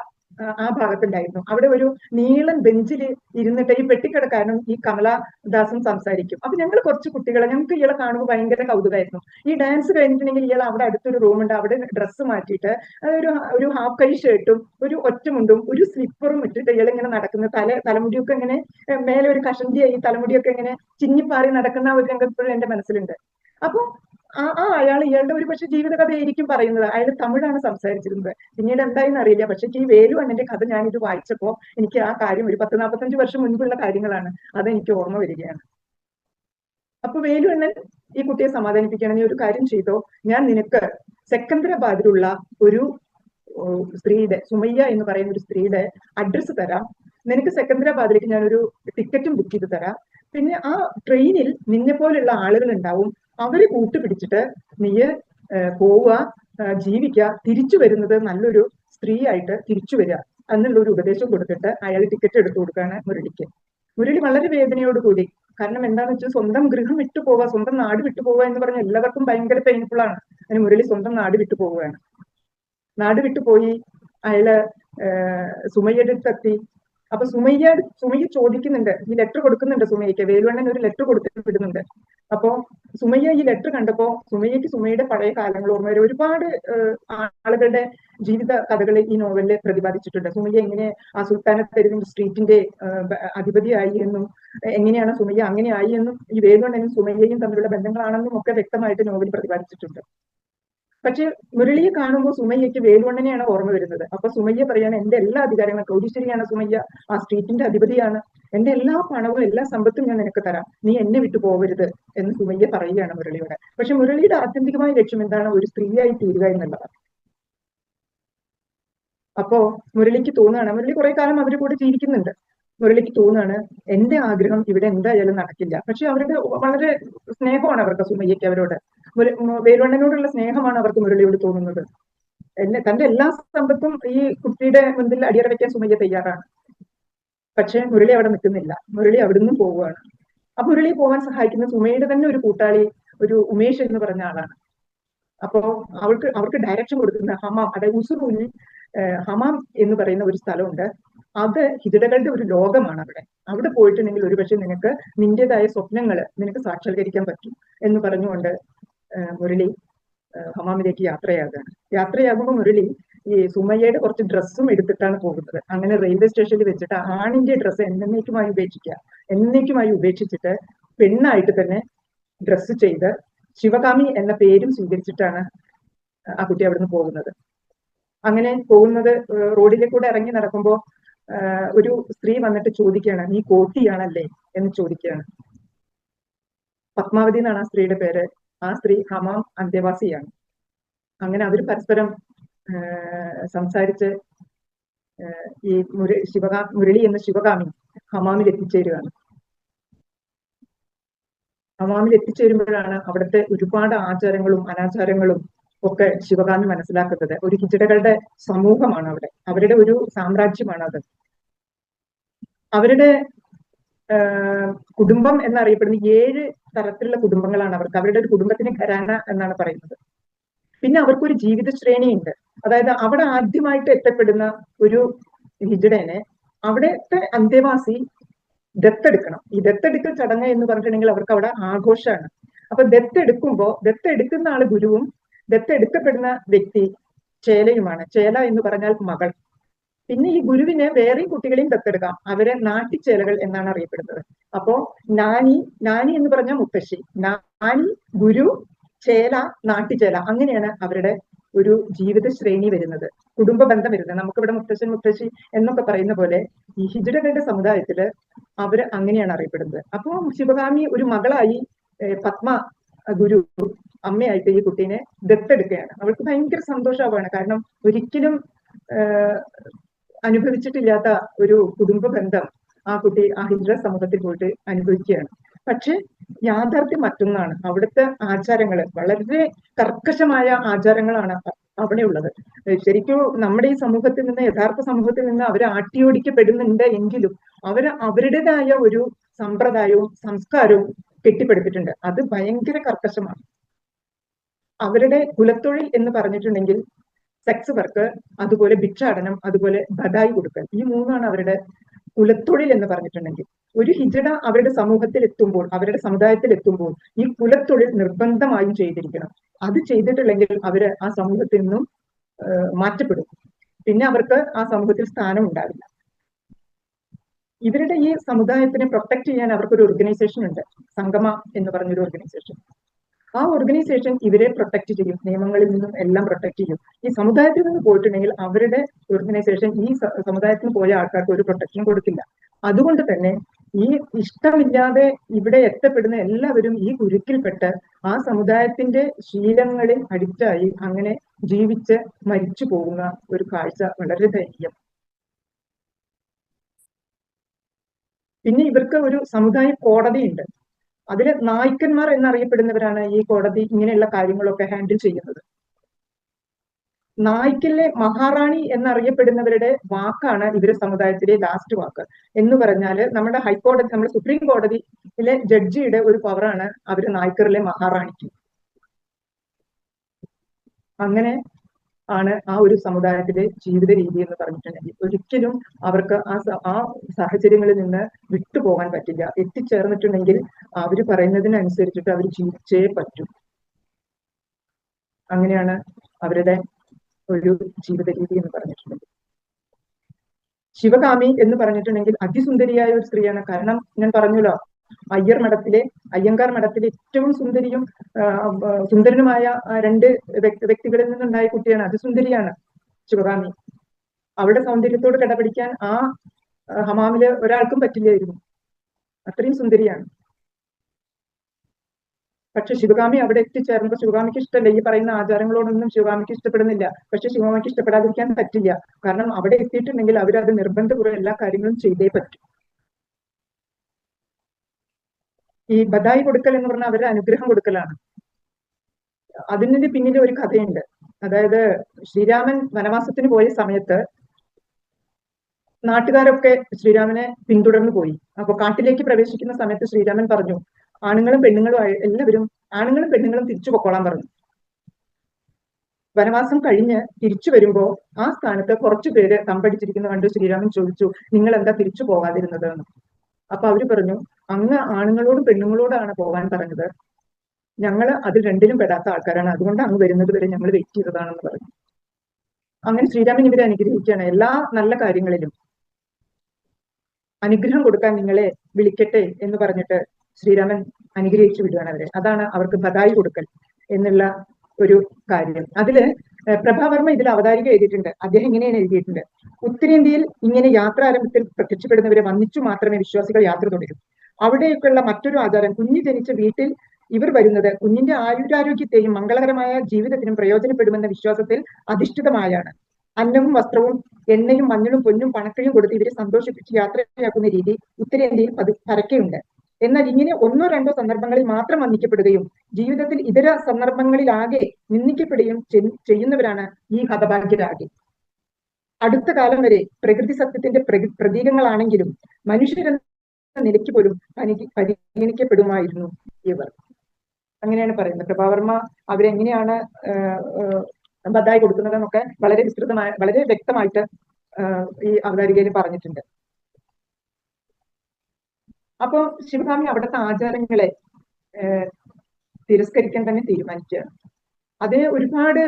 ആ ഭാഗത്തുണ്ടായിരുന്നു. അവിടെ ഒരു നീളൻ ബെഞ്ചിൽ ഇരുന്നിട്ട് ഈ പെട്ടിക്കടക്കാരനും ഈ കമലാദാസും സംസാരിക്കും. അപ്പൊ ഞങ്ങൾ കുറച്ച് കുട്ടികളെ, ഞങ്ങൾക്ക് ഇയാളെ കാണുമ്പോൾ ഭയങ്കര കൗതുകമായിരുന്നു. ഈ ഡാൻസ് കഴിഞ്ഞിട്ടുണ്ടെങ്കിൽ ഇയാൾ അവിടെ അടുത്തൊരു റൂമുണ്ട്, അവിടെ ഡ്രസ്സ് മാറ്റിയിട്ട് ഒരു ഹാഫ് കൈ ഷർട്ടും ഒരു ഒറ്റമുണ്ടും ഒരു സ്ലിപ്പറും ഇട്ടിട്ട് ഇയാൾ ഇങ്ങനെ നടക്കുന്ന തലമുടിയൊക്കെ ഇങ്ങനെ മേലെ ഒരു കഷന്തിയായി തലമുടിയൊക്കെ ഇങ്ങനെ ചിന്നിപ്പാറി നടക്കുന്ന ഒരു രംഗം ഇപ്പോഴും എന്റെ മനസ്സിലുണ്ട്. അപ്പൊ അയാൾ ഇയാളുടെ ഒരു പക്ഷെ ജീവിതകഥയായിരിക്കും പറയുന്നത്. അയാൾ തമിഴാണ് സംസാരിച്ചിരുന്നത്. പിന്നീട് എന്തായെന്ന് അറിയില്ല. പക്ഷെ ഈ വേലു അണ്ണന്റെ കഥ ഞാനിത് വായിച്ചപ്പോ എനിക്ക് ആ കാര്യം ഒരു 40-45 വർഷം മുൻപുള്ള കാര്യങ്ങളാണ്, അതെനിക്ക് ഓർമ്മ വരികയാണ്. അപ്പൊ വേലു അണ്ണൻ ഈ കുട്ടിയെ സമാധാനിപ്പിക്കുകയാണ്, നീ ഒരു കാര്യം ചെയ്തോ, ഞാൻ നിനക്ക് സെക്കന്ദരാബാദിലുള്ള ഒരു സ്ത്രീയുടെ, സുമയ്യ എന്ന് പറയുന്ന ഒരു സ്ത്രീയുടെ അഡ്രസ്സ് തരാം. നിനക്ക് സെക്കന്ദരാബാദിലേക്ക് ഞാനൊരു ടിക്കറ്റും ബുക്ക് ചെയ്ത് തരാം. പിന്നെ ആ ട്രെയിനിൽ നിന്നെ പോലുള്ള ആളുകൾ ഉണ്ടാവും, അവരെ കൂട്ടുപിടിച്ചിട്ട് നീ പോവുക, ജീവിക്കുക, തിരിച്ചു വരുന്നത് നല്ലൊരു സ്ത്രീ ആയിട്ട് തിരിച്ചു വരിക എന്നുള്ള ഒരു ഉപദേശം കൊടുത്തിട്ട് അയാൾ ടിക്കറ്റ് എടുത്തു കൊടുക്കുകയാണ് മുരളിക്ക്. മുരളി വളരെ വേദനയോടുകൂടി, കാരണം എന്താണെന്ന് വെച്ചാൽ സ്വന്തം ഗൃഹം വിട്ടുപോവുക, സ്വന്തം നാട് വിട്ടുപോവുക എന്ന് പറഞ്ഞാൽ എല്ലാവർക്കും ഭയങ്കര പെയിൻഫുൾ ആണ്. അതിന് മുരളി സ്വന്തം നാട് വിട്ടു പോവുകയാണ്. നാട് വിട്ടുപോയി അയാള് സുമയ്യയുടെ അടുത്തെത്തി. അപ്പൊ സുമയ്യ ചോദിക്കുന്നുണ്ട്, ഈ ലെറ്റർ കൊടുക്കുന്നുണ്ട് സുമയ്യക്ക്. വേലുവണ്ണൻ ഒരു ലെറ്റർ കൊടുത്തിട്ട് വിടുന്നുണ്ട്. അപ്പോ സുമയ്യ ഈ ലെറ്റർ കണ്ടപ്പോ സുമയ്യക്ക് സുമയുടെ പഴയ കാലങ്ങൾ ഓർമ്മ വരും. ഒരുപാട് ആളുകളുടെ ജീവിത കഥകൾ ഈ നോവലിൽ പ്രതിപാദിച്ചിട്ടുണ്ട്. സുമയ്യ എങ്ങനെ ആ സുൽത്താന തെരുവിന്റെ സ്ട്രീറ്റിന്റെ അധിപതിയായി എന്നും എങ്ങനെയാണ് സുമയ്യ അങ്ങനെ ആയി എന്നും ഈ വേലുവണ്ണനും സുമയ്യയും തമ്മിലുള്ള ബന്ധങ്ങളാണെന്നും ഒക്കെ വ്യക്തമായിട്ട് നോവൽ പ്രതിപാദിച്ചിട്ടുണ്ട്. പക്ഷെ മുരളിയെ കാണുമ്പോൾ സുമയ്യക്ക് വേലുവണ്ണനെയാണ് ഓർമ്മ വരുന്നത്. അപ്പൊ സുമയ്യ പറയാണ്, എന്റെ എല്ലാ അധികാരങ്ങളും, കോടീശ്വരിയാണ് സുമയ്യ, ആ സ്ട്രീറ്റിന്റെ അധിപതിയാണ്, എന്റെ എല്ലാ പണവും എല്ലാ സമ്പത്തും ഞാൻ നിനക്ക് തരാം, നീ എന്നെ വിട്ടു പോകരുത് എന്ന് സുമയ്യ പറയുകയാണ് മുരളിയോട്. പക്ഷെ മുരളിയുടെ ആത്യന്തികമായ ലക്ഷ്യം എന്താണ്? ഒരു സ്ത്രീയായി തീരുക എന്നുള്ളതാണ്. അപ്പോ മുരളിക്ക് തോന്നുകയാണ്, മുരളി കുറെ കാലം അവരുടെ കൂടെ ജീവിക്കുന്നുണ്ട്, മുരളിക്ക് തോന്നുകയാണ് എന്റെ ആഗ്രഹം ഇവിടെ എന്തായാലും നടക്കില്ല. പക്ഷെ അവരുടെ വളരെ സ്നേഹമാണ് അവർക്ക്, സുമയ്യക്ക് അവരോട്, വേലുവണ്ണനോടുള്ള സ്നേഹമാണ് അവർക്ക് മുരളിയോട് തോന്നുന്നത്. തന്റെ എല്ലാ സമ്പത്തും ഈ കുട്ടിയുടെ മുൻപിൽ അടിയറ വെക്കാൻ സുമയ്യ തയ്യാറാണ്. പക്ഷെ മുരളി അവിടെ നിൽക്കുന്നില്ല, മുരളി അവിടുന്ന് പോവുകയാണ്. അപ്പൊ മുരളിയെ പോകാൻ സഹായിക്കുന്ന സുമയുടെ തന്നെ ഒരു കൂട്ടാളി, ഒരു ഉമേഷ് എന്ന് പറഞ്ഞ ആളാണ്. അപ്പോ അവർക്ക് ഡയറക്ഷൻ കൊടുക്കുന്ന ഹമാം, അതായത് ഉസുറൂരിൽ ഹമാം എന്ന് പറയുന്ന ഒരു സ്ഥലമുണ്ട്. അത് ഹിജഡകളുടെ ഒരു ലോകമാണ്. അവിടെ പോയിട്ടുണ്ടെങ്കിൽ ഒരുപക്ഷെ നിനക്ക് നിന്റേതായ സ്വപ്നങ്ങൾ നിനക്ക് സാക്ഷാത്കരിക്കാൻ പറ്റും എന്ന് പറഞ്ഞുകൊണ്ട് മുരളി ഹമാമിലേക്ക് യാത്രയാകുമ്പോൾ മുരളി ഈ സുമയ്യയുടെ കുറച്ച് ഡ്രസ്സും എടുത്തിട്ടാണ് പോകുന്നത്. അങ്ങനെ റെയിൽവേ സ്റ്റേഷനിൽ വെച്ചിട്ട് ആണിന്റെ ഡ്രസ്സ് എന്നേക്കുമായി ഉപേക്ഷിച്ചിട്ട് പെണ്ണായിട്ട് തന്നെ ഡ്രസ്സ് ചെയ്ത് ശിവകാമി എന്ന പേരും സ്വീകരിച്ചിട്ടാണ് ആ കുട്ടി അവിടുന്ന് പോകുന്നത്. അങ്ങനെ പോകുന്നത് റോഡിലെ കൂടെ ഇറങ്ങി നടക്കുമ്പോൾ ഒരു സ്ത്രീ വന്നിട്ട് ചോദിക്കുകയാണ്, നീ കോട്ടിയാണല്ലേ എന്ന് ചോദിക്കുകയാണ്. പത്മാവതി എന്നാണ് ആ സ്ത്രീയുടെ പേര്. ആ സ്ത്രീ ഹമാം അന്തേവാസിയാണ്. അങ്ങനെ അവർ പരസ്പരം സംസാരിച്ച് ഈ മുരളി എന്ന ശിവകാമി ഹമാമിൽ എത്തിച്ചേരുകയാണ്. ഹമാമിൽ എത്തിച്ചേരുമ്പോഴാണ് അവിടുത്തെ ഒരുപാട് ആചാരങ്ങളും അനാചാരങ്ങളും ഒക്കെ ശിവകാമി മനസ്സിലാക്കുന്നത്. ഒരു ഹിജഡകളുടെ സമൂഹമാണ് അവിടെ, അവരുടെ ഒരു സാമ്രാജ്യമാണ് അത്. അവരുടെ കുടുംബം എന്നറിയപ്പെടുന്ന 7 തരത്തിലുള്ള കുടുംബങ്ങളാണ് അവർക്ക്. അവരുടെ ഒരു കുടുംബത്തിന് ഘരാന എന്നാണ് പറയുന്നത്. പിന്നെ അവർക്കൊരു ജീവിത ശ്രേണിയുണ്ട്. അതായത് അവിടെ ആദ്യമായിട്ട് എത്തപ്പെടുന്ന ഒരു ഹിജഡനെ അവിടുത്തെ അന്തേവാസി ദത്തെടുക്കണം. ഈ ദത്തെടുക്കൽ ചടങ്ങ് എന്ന് പറഞ്ഞിട്ടുണ്ടെങ്കിൽ അവർക്ക് അവിടെ ആഘോഷമാണ്. അപ്പൊ ദത്തെടുക്കുന്ന ആള് ഗുരുവും ദത്തെടുക്കപ്പെടുന്ന വ്യക്തി ചേലയുമാണ്. ചേല എന്ന് പറഞ്ഞാൽ മകൾ. പിന്നെ ഈ ഗുരുവിനെ വേറെയും കുട്ടികളെയും ദത്തെടുക്കാം. അവരെ നാട്ടിച്ചേലകൾ എന്നാണ് അറിയപ്പെടുന്നത്. അപ്പോ നാനി എന്ന് പറഞ്ഞാൽ മുത്തശ്ശി, നാനി, ഗുരു, ചേല, നാട്ടിച്ചേല, അങ്ങനെയാണ് അവരുടെ ഒരു ജീവിത ശ്രേണി വരുന്നത്, കുടുംബ ബന്ധം വരുന്നത്. നമുക്കിവിടെ മുത്തശ്ശൻ മുത്തശ്ശി എന്നൊക്കെ പറയുന്ന പോലെ ഈ ഹിജഡകളുടെ സമുദായത്തില് അവര് അങ്ങനെയാണ് അറിയപ്പെടുന്നത്. അപ്പോ ശിവകാമി ഒരു മകളായി പത്മ ഗുരു അമ്മയായിട്ട് ഈ കുട്ടീനെ ദത്തെടുക്കുകയാണ്. അവൾക്ക് ഭയങ്കര സന്തോഷമാവാണ്. കാരണം ഒരിക്കലും അനുഭവിച്ചിട്ടില്ലാത്ത ഒരു കുടുംബ ബന്ധം ആ കുട്ടി ആ ഹിജഡ സമൂഹത്തിൽ പോയിട്ട് അനുഭവിക്കുകയാണ്. പക്ഷെ യാഥാർത്ഥ്യം മറ്റൊന്നാണ്. അവിടുത്തെ ആചാരങ്ങള് വളരെ കർക്കശമായ ആചാരങ്ങളാണ് അവിടെ ഉള്ളത്. ശരിക്കും നമ്മുടെ ഈ സമൂഹത്തിൽ നിന്ന്, യഥാർത്ഥ സമൂഹത്തിൽ നിന്ന് അവർ ആട്ടിയോടിക്കപ്പെടുന്നുണ്ട് എങ്കിലും അവരുടേതായ ഒരു സമ്പ്രദായവും സംസ്കാരവും കെട്ടിപ്പടുത്തിട്ടുണ്ട്. അത് ഭയങ്കര കർക്കശമാണ്. അവരുടെ കുലത്തൊഴിൽ എന്ന് പറഞ്ഞിട്ടുണ്ടെങ്കിൽ സെക്സ് വർക്ക്, അതുപോലെ ഭിക്ഷാടനം, അതുപോലെ ബദായി കൊടുക്കൽ, ഈ 3ആണ് അവരുടെ കുലത്തൊഴിൽ എന്ന് പറഞ്ഞിട്ടുണ്ടെങ്കിൽ. ഒരു ഹിജഡ അവരുടെ സമൂഹത്തിൽ എത്തുമ്പോൾ, അവരുടെ സമുദായത്തിൽ എത്തുമ്പോൾ ഈ കുലത്തൊഴിൽ നിർബന്ധമായും ചെയ്തിരിക്കണം. അത് ചെയ്തിട്ടില്ലെങ്കിൽ അവര് ആ സമൂഹത്തിൽ നിന്നും മാറ്റപ്പെടും. പിന്നെ അവർക്ക് ആ സമൂഹത്തിൽ സ്ഥാനം ഉണ്ടാവില്ല. ഇവരുടെ ഈ സമുദായത്തിനെ പ്രൊട്ടക്ട് ചെയ്യാൻ അവർക്കൊരു ഓർഗനൈസേഷൻ ഉണ്ട്, സംഗമ എന്ന് പറഞ്ഞൊരു ഓർഗനൈസേഷൻ. ആ ഓർഗനൈസേഷൻ ഇവരെ പ്രൊട്ടക്ട് ചെയ്യും, നിയമങ്ങളിൽ നിന്നും എല്ലാം പ്രൊട്ടക്ട് ചെയ്യും. ഈ സമുദായത്തിൽ നിന്ന് പോയിട്ടുണ്ടെങ്കിൽ അവരുടെ ഓർഗനൈസേഷൻ ഈ സമുദായത്തിൽ പോയ ആൾക്കാർക്ക് ഒരു പ്രൊട്ടക്ഷൻ കൊടുക്കില്ല. അതുകൊണ്ട് തന്നെ ഈ ഇഷ്ടമില്ലാതെ ഇവിടെ എത്തപ്പെടുന്ന എല്ലാവരും ഈ കുരുക്കിൽപ്പെട്ട് ആ സമുദായത്തിന്റെ ശീലങ്ങളിൽ അഡിക്റ്റായി അങ്ങനെ ജീവിച്ച് മരിച്ചു പോകുന്ന ഒരു കാഴ്ച വളരെ ദയനീയം. പിന്നെ ഇവർക്ക് ഒരു സമുദായ കോടതിയുണ്ട്. അതില് നായ്ക്കന്മാർ എന്നറിയപ്പെടുന്നവരാണ് ഈ കോടതി ഇങ്ങനെയുള്ള കാര്യങ്ങളൊക്കെ ഹാൻഡിൽ ചെയ്യുന്നത്. നായ്ക്കലിലെ മഹാറാണി എന്നറിയപ്പെടുന്നവരുടെ വാക്കാണ് ഇവരുടെ സമുദായത്തിലെ ലാസ്റ്റ് വാക്ക്. എന്ന് പറഞ്ഞാല് നമ്മുടെ ഹൈക്കോടതി, നമ്മുടെ സുപ്രീം കോടതിയിലെ ജഡ്ജിയുടെ ഒരു പവറാണ് അവര് നായ്ക്കറിലെ മഹാറാണിക്ക്. അങ്ങനെ ആണ് ആ ഒരു സമുദായത്തിലെ ജീവിത രീതി എന്ന് പറഞ്ഞിട്ടുണ്ടെങ്കിൽ. ഒരിക്കലും അവർക്ക് ആ സാഹചര്യങ്ങളിൽ നിന്ന് വിട്ടുപോകാൻ പറ്റില്ല. എത്തിച്ചേർന്നിട്ടുണ്ടെങ്കിൽ അവര് പറയുന്നതിനനുസരിച്ചിട്ട് അവർ ജീവിച്ചേ പറ്റൂ. അങ്ങനെയാണ് അവരുടെ ഒരു ജീവിത രീതി എന്ന് പറഞ്ഞിട്ടുണ്ടെങ്കിൽ. ശിവകാമി എന്ന് പറഞ്ഞിട്ടുണ്ടെങ്കിൽ അതിസുന്ദരിയായ ഒരു സ്ത്രീയാണ്. കാരണം ഞാൻ പറഞ്ഞല്ലോ, അയ്യങ്കാർ മഠത്തിലെ ഏറ്റവും സുന്ദരനുമായ 2 വ്യക്തികളിൽ നിന്നുണ്ടായ കുട്ടിയാണ്. അതിസുന്ദരിയാണ് ശിവകാമി. അവളുടെ സൗന്ദര്യത്തോട് കിടപിടിക്കാൻ ആ ഹമാമില് ഒരാൾക്കും പറ്റില്ലായിരുന്നു. അത്രയും സുന്ദരിയാണ്. പക്ഷെ ശിവകാമി അവിടെ എത്തിച്ചേർന്നപ്പോൾ ശിവകാമിക്ക് ഇഷ്ടമല്ല, ഈ പറയുന്ന ആചാരങ്ങളോടൊന്നും ശിവകാമിക്ക് ഇഷ്ടപ്പെടുന്നില്ല. പക്ഷെ ശിവകാമിക്ക് ഇഷ്ടപ്പെടാതിരിക്കാൻ പറ്റില്ല. കാരണം അവിടെ എത്തിയിട്ടുണ്ടെങ്കിൽ അവരത് നിർബന്ധപൂർവ്വം എല്ലാ കാര്യങ്ങളും ചെയ്തേ പറ്റും. ഈ ബദായി കൊടുക്കൽ എന്ന് പറഞ്ഞാൽ അവരുടെ അനുഗ്രഹം കൊടുക്കലാണ്. അതിന്റെ പിന്നിൽ ഒരു കഥയുണ്ട്. അതായത് ശ്രീരാമൻ വനവാസത്തിന് പോയ സമയത്ത് നാട്ടുകാരൊക്കെ ശ്രീരാമനെ പിന്തുടർന്നു പോയി. അപ്പൊ കാട്ടിലേക്ക് പ്രവേശിക്കുന്ന സമയത്ത് ശ്രീരാമൻ പറഞ്ഞു, ആണുങ്ങളും പെണ്ണുങ്ങളും എല്ലാവരും, ആണുങ്ങളും പെണ്ണുങ്ങളും തിരിച്ചു പൊക്കോളാൻ പറഞ്ഞു. വനവാസം കഴിഞ്ഞ് തിരിച്ചു വരുമ്പോ ആ സ്ഥാനത്ത് കുറച്ചു പേര് തമ്പടിച്ചിരിക്കുന്ന കണ്ട് ശ്രീരാമൻ ചോദിച്ചു, നിങ്ങൾ എന്താ തിരിച്ചു പോകാതിരുന്നത് എന്ന്. അപ്പൊ അവര് പറഞ്ഞു, അങ്ങ് ആണുങ്ങളോടും പെണ്ണുങ്ങളോടാണ് പോകാൻ പറഞ്ഞത്, ഞങ്ങള് അതിൽ രണ്ടിലും പെടാത്ത ആൾക്കാരാണ്, അതുകൊണ്ട് അങ്ങ് വരുന്നത് വരെ ഞങ്ങൾ വെയിറ്റ് ചെയ്തതാണെന്ന് പറഞ്ഞു. അങ്ങനെ ശ്രീരാമൻ ഇവരെ അനുഗ്രഹിക്കുകയാണ്. എല്ലാ നല്ല കാര്യങ്ങളിലും അനുഗ്രഹം കൊടുക്കാൻ നിങ്ങളെ വിളിക്കട്ടെ എന്ന് പറഞ്ഞിട്ട് ശ്രീരാമൻ അനുഗ്രഹിച്ചു വിടുകയാണ് അവരെ. അതാണ് അവർക്ക് ബദായി കൊടുക്കൽ എന്നുള്ള ഒരു കാര്യം. അതില് പ്രഭാവർമ്മ ഇതിൽ അവതാരിക എഴുതിയിട്ടുണ്ട്. അദ്ദേഹം ഇങ്ങനെയാണ് എഴുതിയിട്ടുണ്ട്: ഉത്തരേന്ത്യയിൽ ഇങ്ങനെ യാത്രാരംഭത്തിൽ പ്രത്യക്ഷപ്പെടുന്നവരെ വന്നിച്ചു മാത്രമേ വിശ്വാസികൾ യാത്ര തുടരൂ. അവിടെയൊക്കെയുള്ള മറ്റൊരു ആചാരം, കുഞ്ഞ് ജനിച്ച വീട്ടിൽ ഇവർ വരുന്നത് കുഞ്ഞിന്റെ ആയുരാരോഗ്യത്തെയും മംഗളകരമായ ജീവിതത്തിനും പ്രയോജനപ്പെടുമെന്ന വിശ്വാസത്തിൽ അധിഷ്ഠിതമായാണ്. അന്നവും വസ്ത്രവും എണ്ണയും മഞ്ഞളും പൊന്നും പണക്കയും കൊടുത്ത് ഇവരെ സന്തോഷിപ്പിച്ച് യാത്രയാക്കുന്ന രീതി ഉത്തരേന്ത്യയിൽ പരക്കെയുണ്ട്. എന്നാൽ ഇങ്ങനെ ഒന്നോ രണ്ടോ സന്ദർഭങ്ങളിൽ മാത്രം വന്ദിക്കപ്പെടുകയും ജീവിതത്തിൽ ഇതര സന്ദർഭങ്ങളിലാകെ നിന്ദിക്കപ്പെടുകയും ചെയ്യുന്നവരാണ് ഈ ഹതഭാഗ്യരാകെ. അടുത്ത കാലം വരെ പ്രകൃതി സത്യത്തിന്റെ പ്രതീകങ്ങളാണെങ്കിലും മനുഷ്യരെന്ന നിലയ്ക്ക് പോലും പരിഗണിക്കപ്പെടുമായിരുന്നു ഇവർ. അങ്ങനെയാണ് പറയുന്നത്. പ്രഭാവർമ്മ അവരെങ്ങനെയാണ് ബദായി കൊടുക്കുന്നതെന്നൊക്കെ വളരെ വിസ്തൃതമായ, വളരെ വ്യക്തമായിട്ട് ഈ അവതാരികയിൽ പറഞ്ഞിട്ടുണ്ട്. അപ്പോ ശിവകാമി അവിടുത്തെ ആചാരങ്ങളെ തിരസ്കരിക്കാൻ തന്നെ തീരുമാനിക്കുകയാണ്. അതിന് ഒരുപാട്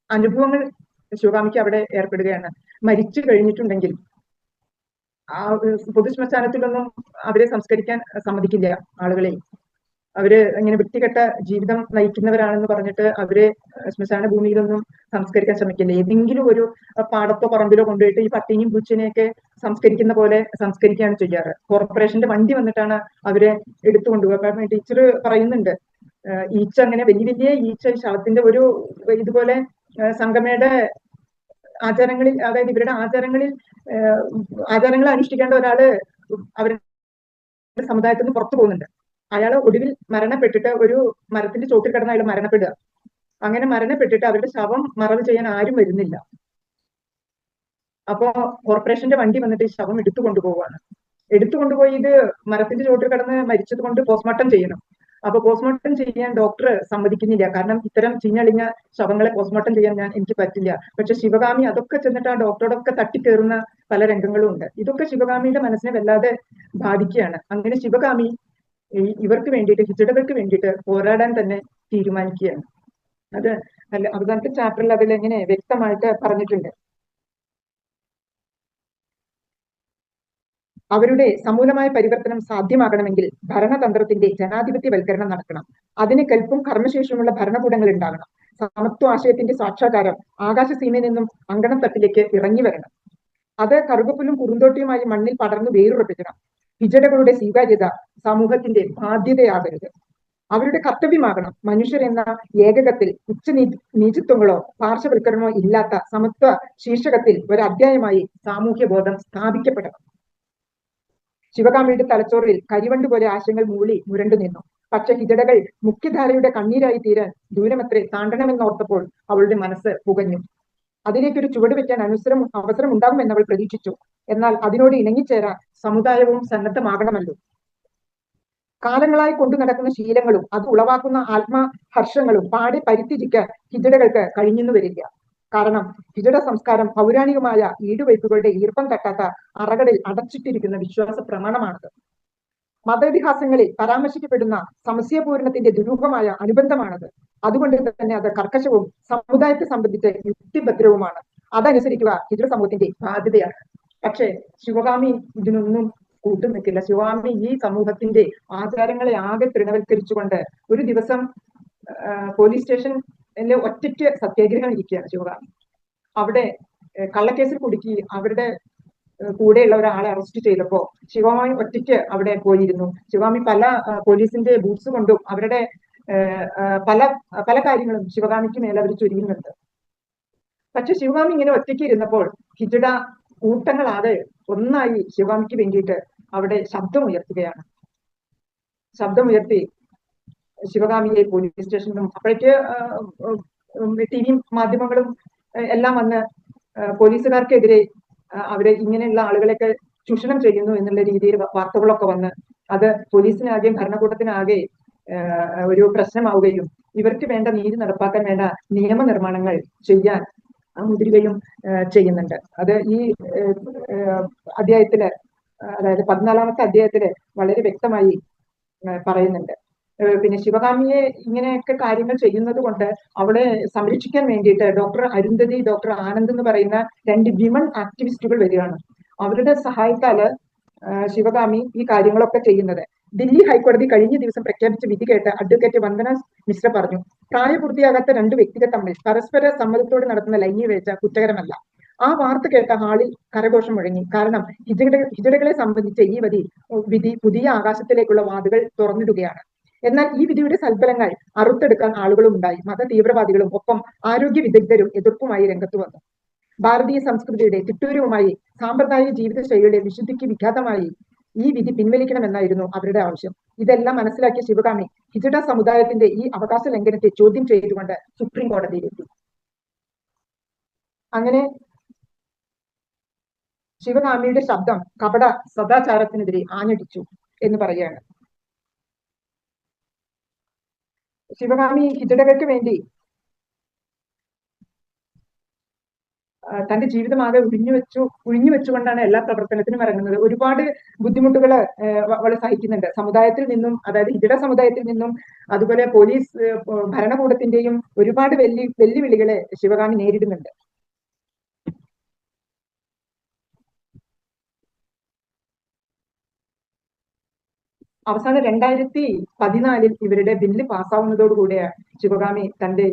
അനുഭവങ്ങൾ ശിവകാമിക്ക് അവിടെ ഏർപ്പെടുകയാണ്. മരിച്ചു കഴിഞ്ഞിട്ടുണ്ടെങ്കിൽ ആ പൊതുശ്മശാനത്തിലൊന്നും അവരെ സംസ്കരിക്കാൻ സമ്മതിക്കില്ല ആളുകളെ. അവര് ഇങ്ങനെ വൃത്തികെട്ട ജീവിതം നയിക്കുന്നവരാണെന്ന് പറഞ്ഞിട്ട് അവരെ ശ്മശാന ഭൂമിയിലൊന്നും സംസ്കരിക്കാൻ ശ്രമിക്കില്ല. ഏതെങ്കിലും ഒരു പാടത്തോ പറമ്പിലോ കൊണ്ടുപോയിട്ട് ഈ പട്ടിയും പൂച്ചനെയൊക്കെ സംസ്കരിക്കുന്ന പോലെ സംസ്കരിക്കുകയാണ് ചെയ്യാറ്. കോർപ്പറേഷന്റെ വണ്ടി വന്നിട്ടാണ് അവരെ എടുത്തു കൊണ്ടുപോകുക. കാരണം ടീച്ചർ പറയുന്നുണ്ട്, ഈച്ച അങ്ങനെ വലിയ വലിയ ഈച്ച ശവത്തിന്റെ ഒരു ഇതുപോലെ സംഗമയുടെ ആചാരങ്ങളിൽ, അതായത് ഇവരുടെ ആചാരങ്ങൾ അനുഷ്ഠിക്കേണ്ട ഒരാള് അവരുടെ സമുദായത്തിൽ നിന്ന് പുറത്തു പോകുന്നുണ്ട്. അയാൾ ഒടുവിൽ മരണപ്പെട്ടിട്ട് ഒരു മരത്തിന്റെ ചോട്ടിൽ കിടന്ന് അയാൾ മരണപ്പെടുക. അങ്ങനെ മരണപ്പെട്ടിട്ട് അവരുടെ ശവം മറവ് ചെയ്യാൻ ആരും വരുന്നില്ല. അപ്പോ കോർപ്പറേഷന്റെ വണ്ടി വന്നിട്ട് ഈ ശവം എടുത്തു കൊണ്ടുപോവാണ്. എടുത്തുകൊണ്ടുപോയി ഇത് മരത്തിന്റെ ചോട്ടിൽ കിടന്ന് മരിച്ചത് കൊണ്ട് പോസ്റ്റ്മോർട്ടം ചെയ്യണം. അപ്പൊ പോസ്റ്റ്മോർട്ടം ചെയ്യാൻ ഡോക്ടർ സമ്മതിക്കുന്നില്ല. കാരണം ഇത്തരം ചീഞ്ഞളിഞ്ഞ ശവങ്ങളെ പോസ്റ്റ്മോർട്ടം ചെയ്യാൻ എനിക്ക് പറ്റില്ല. പക്ഷെ ശിവകാമി അതൊക്കെ ചെന്നിട്ട് ആ ഡോക്ടറോടൊക്കെ തട്ടിക്കേറുന്ന പല രംഗങ്ങളും ഉണ്ട്. ഇതൊക്കെ ശിവകാമിയുടെ മനസ്സിനെ വല്ലാതെ ബാധിക്കുകയാണ്. അങ്ങനെ ശിവകാമി ഇവർക്ക് വേണ്ടിയിട്ട്, ഹിജഡകൾക്ക് വേണ്ടിയിട്ട് പോരാടാൻ തന്നെ തീരുമാനിക്കുകയാണ്. അത് അവസാനത്തെ ചാപ്റ്ററിൽ അതിൽ എങ്ങനെ വ്യക്തമായിട്ട് പറഞ്ഞിട്ടുണ്ട്. അവരുടെ സമൂലമായ പരിവർത്തനം സാധ്യമാകണമെങ്കിൽ ഭരണതന്ത്രത്തിന്റെ ജനാധിപത്യവൽക്കരണം നടക്കണം. അതിന് കൽപ്പും കർമ്മശേഷിയുമുള്ള ഭരണകൂടങ്ങൾ ഉണ്ടാകണം. സമത്വ ആശയത്തിന്റെ സാക്ഷാത്കാരം ആകാശസീമയിൽ നിന്നും അങ്കണത്തട്ടിലേക്ക് ഇറങ്ങി വരണം. അത് കറുകപ്പുല്ലും കുറുന്തോട്ടിയുമായി മണ്ണിൽ പടർന്നു വേരുറപ്പിക്കണം. ഹിജഡകളുടെ സ്വീകാര്യത സമൂഹത്തിന്റെ ബാധ്യതയാകരുത്, അവരുടെ കർത്തവ്യമാകണം. മനുഷ്യരെന്ന ഏകകത്തിൽ നീചത്വങ്ങളോ പാർശ്വവൽക്കരണമോ ഇല്ലാത്ത സമത്വ ശീർഷകത്തിൽ ഒരു അധ്യായമായി സാമൂഹ്യ ബോധം സ്ഥാപിക്കപ്പെടണം. ശിവകാമിയുടെ തലച്ചോറിൽ കരിവണ്ട് പോലെ ആശയങ്ങൾ മൂളി മുരണ്ടു നിന്നു. പക്ഷെ ഹിജഡകൾ മുഖ്യധാരയുടെ കണ്ണീരായി തീരാൻ ദൂരമത്രേ താണ്ടണമെന്നോർത്തപ്പോൾ അവളുടെ മനസ്സ് പുകഞ്ഞു. അതിലേക്കൊരു ചുവട് വെക്കാൻ അവസരം ഉണ്ടാകുമെന്ന് അവൾ പ്രതീക്ഷിച്ചു. എന്നാൽ അതിനോട് ഇണങ്ങിച്ചേരാൻ സമുദായവും സന്നദ്ധമാകണമല്ലോ. കാലങ്ങളായി കൊണ്ടു നടക്കുന്ന ശീലങ്ങളും അത് ഉളവാക്കുന്ന ആത്മഹർഷങ്ങളും പാടെ പരിത്യജിക്കാൻ ഹിജഡകൾക്ക് കഴിഞ്ഞെന്നു വരില്ല. കാരണം ഹിജഡ സംസ്കാരം പൗരാണികമായ ഈടുവയ്പ്പുകളുടെ ഈർപ്പം തട്ടാത്ത അറകളിൽ അടച്ചിട്ടിരിക്കുന്ന വിശ്വാസ പ്രമാണമാണത്. മതേതിഹാസങ്ങളിൽ പരാമർശിക്കപ്പെടുന്ന സംശയപൂരണത്തിന്റെ ദുരൂഹമായ അനുബന്ധമാണത്. അതുകൊണ്ട് തന്നെ അത് കർക്കശവും സമുദായത്തെ സംബന്ധിച്ച് യുക്തിഭദ്രവുമാണ്. അതനുസരിക്കുക ഹിജഡ സമൂഹത്തിന്റെ ബാധ്യതയാണ്. പക്ഷേ ശിവകാമി ഇതിനൊന്നും കൂട്ടുനിൽക്കില്ല. ശിവകാമി ഈ സമൂഹത്തിന്റെ ആചാരങ്ങളെ ആകെ തൃണവൽക്കരിച്ചുകൊണ്ട് ഒരു ദിവസം പോലീസ് സ്റ്റേഷനിലെ ഒറ്റയ്ക്ക് സത്യാഗ്രഹം ഇരിക്കുകയാണ് ശിവകാമി. അവിടെ കള്ളക്കേസിൽ കുടുക്കി അവരുടെ കൂടെയുള്ള ഒരാളെ അറസ്റ്റ് ചെയ്തപ്പോ ശിവകാമി ഒറ്റയ്ക്ക് അവിടെ പോയിരുന്നു. ശിവകാമി പല പോലീസിന്റെ ബൂട്ട്സ് കൊണ്ടും അവരുടെ പല പല കാര്യങ്ങളും ശിവകാമിക്ക് മേലെ അവർ ചൊരിയുന്നുണ്ട്. പക്ഷെ ശിവകാമി ഇങ്ങനെ ഒറ്റയ്ക്ക് ഇരുന്നപ്പോൾ ഹിജഡ കൂട്ടങ്ങളാതെ ഒന്നായി ശിവകാമിക്ക് വേണ്ടിയിട്ട് അവിടെ ശബ്ദമുയർത്തുകയാണ്. ശബ്ദമുയർത്തി ശിവകാമിയെ പോലീസ് സ്റ്റേഷനിലും, അപ്പോഴേക്ക് ടിവിയും മാധ്യമങ്ങളും എല്ലാം വന്ന് പോലീസുകാർക്കെതിരെ അവരെ ഇങ്ങനെയുള്ള ആളുകളെയൊക്കെ ചൂഷണം ചെയ്യുന്നു എന്നുള്ള രീതിയിൽ വാർത്തകളൊക്കെ വന്ന് അത് പോലീസിനാകെ ഭരണകൂടത്തിനാകെ ഒരു പ്രശ്നമാവുകയും ഇവർക്ക് വേണ്ട നീതി നടപ്പാക്കാൻ വേണ്ട നിയമനിർമ്മാണങ്ങൾ ചെയ്യാൻ മുതിരുകയും ചെയ്യുന്നുണ്ട്. അത് ഈ അധ്യായത്തില്, അതായത് 14ാമത്തെ അധ്യായത്തില് വളരെ വ്യക്തമായി പറയുന്നുണ്ട്. പിന്നെ ശിവകാമിയെ ഇങ്ങനെയൊക്കെ കാര്യങ്ങൾ ചെയ്യുന്നത് കൊണ്ട് അവളെ സംരക്ഷിക്കാൻ വേണ്ടിയിട്ട് ഡോക്ടർ അരുന്ധതി, ഡോക്ടർ ആനന്ദ് എന്ന് പറയുന്ന 2 വിമൺ ആക്ടിവിസ്റ്റുകൾ വരികയാണ്. അവരുടെ സഹായത്താല് ശിവകാമി ഈ കാര്യങ്ങളൊക്കെ ചെയ്യുന്നത്. ദില്ലി ഹൈക്കോടതി കഴിഞ്ഞ ദിവസം പ്രഖ്യാപിച്ച വിധി കേട്ട് അഡ്വക്കേറ്റ് വന്ദന മിശ്ര പറഞ്ഞു, പ്രായപൂർത്തിയാകാത്ത 2 വ്യക്തികൾ തമ്മിൽ പരസ്പര സമ്മതത്തോടെ നടത്തുന്ന ലൈംഗിക വേഴ്ച കുറ്റകരമല്ല. ആ വാർത്ത കേട്ട ഹാളിൽ കരഘോഷം മുഴങ്ങി. കാരണം ഹിജഡകളെ സംബന്ധിച്ച ഈ വിധി പുതിയ ആകാശത്തിലേക്കുള്ള വാതിലുകൾ തുറന്നിടുകയാണ്. എന്നാൽ ഈ വിധിയുടെ സൽഫലങ്ങൾ അറുത്തെടുക്കാൻ ആളുകളും ഉണ്ടായി. മത തീവ്രവാദികളും ഒപ്പം ആരോഗ്യ വിദഗ്ധരും എതിർപ്പുമായി രംഗത്ത് വന്നു. ഭാരതീയ സംസ്കൃതിയുടെ തിട്ടൂരവുമായി സാമ്പ്രദായിക ജീവിതശൈലിയുടെ വിശുദ്ധിക്ക് വിഘാതമായി ഈ വിധി പിൻവലിക്കണമെന്നായിരുന്നു അവരുടെ ആവശ്യം. ഇതെല്ലാം മനസ്സിലാക്കിയ ശിവകാമി ഹിജഡ സമുദായത്തിന്റെ ഈ അവകാശ ലംഘനത്തെ ചോദ്യം ചെയ്തുകൊണ്ട് സുപ്രീം കോടതിയിലെത്തി. അങ്ങനെ ശിവകാമിയുടെ ശബ്ദം കപട സദാചാരത്തിനെതിരെ ആഞ്ഞടിച്ചു എന്ന് പറയുകയാണ്. ശിവകാമി ഹിജഡകൾക്ക് വേണ്ടി തന്റെ ജീവിതമാകെ ഒഴിഞ്ഞു വെച്ചുകൊണ്ടാണ് എല്ലാ പ്രവർത്തനത്തിനും ഇറങ്ങുന്നത്. ഒരുപാട് ബുദ്ധിമുട്ടുകൾ അവൾ സഹിക്കുന്നുണ്ട്. സമുദായത്തിൽ നിന്നും, അതായത് ഹിജഡ സമുദായത്തിൽ നിന്നും, അതുപോലെ പോലീസ് ഭരണകൂടത്തിന്റെയും ഒരുപാട് വെല്ലുവിളികളെ ശിവകാമി നേരിടുന്നുണ്ട്. അവസാനം 2014 ഇവരുടെ ബില്ല് പാസ്സാവുന്നതോടുകൂടിയ ശിവകാമി തന്റെ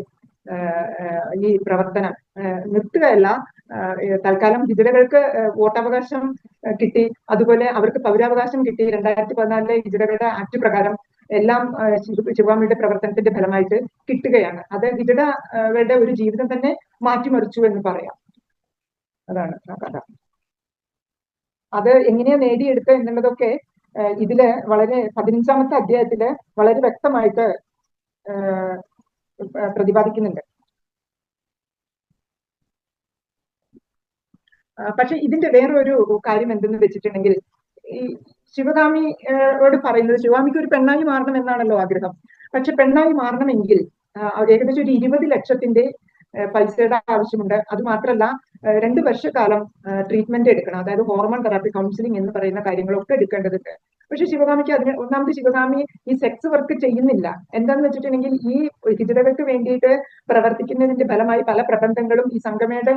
ഈ പ്രവർത്തനം നിർത്തുകയല്ല, തൽക്കാലം ഹിജഡകൾക്ക് വോട്ടവകാശം കിട്ടി, അതുപോലെ അവർക്ക് പൗരാവകാശം കിട്ടി. 2014 ഹിജഡകളുടെ ആക്ട് പ്രകാരം എല്ലാം ശിവകാമിയുടെ പ്രവർത്തനത്തിന്റെ ഫലമായിട്ട് കിട്ടുകയാണ്. അത് ഹിജഡകളുടെ ഒരു ജീവിതം തന്നെ മാറ്റിമറിച്ചു എന്ന് പറയാം. അതാണ് ആ കഥ. അത് എങ്ങനെയാ നേടിയെടുത്തത് എന്നുള്ളതൊക്കെ ഇതില് വളരെ 15ാമത്തെ അധ്യായത്തില് വളരെ വ്യക്തമായിട്ട് പ്രതിപാദിക്കുന്നുണ്ട്. പക്ഷെ ഇതിന്റെ വേറൊരു കാര്യം എന്തെന്ന് വെച്ചിട്ടുണ്ടെങ്കിൽ, ഈ ശിവകാമിയോട് പറയുന്നത്, ശിവകാമിക്ക് ഒരു പെണ്ണായി മാറണം എന്നാണല്ലോ ആഗ്രഹം. പക്ഷെ പെണ്ണായി മാറണമെങ്കിൽ ഏകദേശം ഒരു 20 ലക്ഷത്തിന്റെ പൈസയുടെ ആവശ്യമുണ്ട്. അത് മാത്രമല്ല 2 വർഷക്കാലം ട്രീറ്റ്മെന്റ് എടുക്കണം, അതായത് ഹോർമോൺ തെറാപ്പി, കൗൺസിലിംഗ് എന്ന് പറയുന്ന കാര്യങ്ങളൊക്കെ എടുക്കേണ്ടതുണ്ട്. പക്ഷെ ശിവകാമിക്ക് ഒന്നാമത് ശിവകാമി ഈ സെക്സ് വർക്ക് ചെയ്യുന്നില്ല. എന്താന്ന് വെച്ചിട്ടുണ്ടെങ്കിൽ, ഈ ഹിജഡകൾക്ക് വേണ്ടിയിട്ട് പ്രവർത്തിക്കുന്നതിന്റെ ഫലമായി പല പ്രബന്ധങ്ങളും ഈ സംഗമയുടെ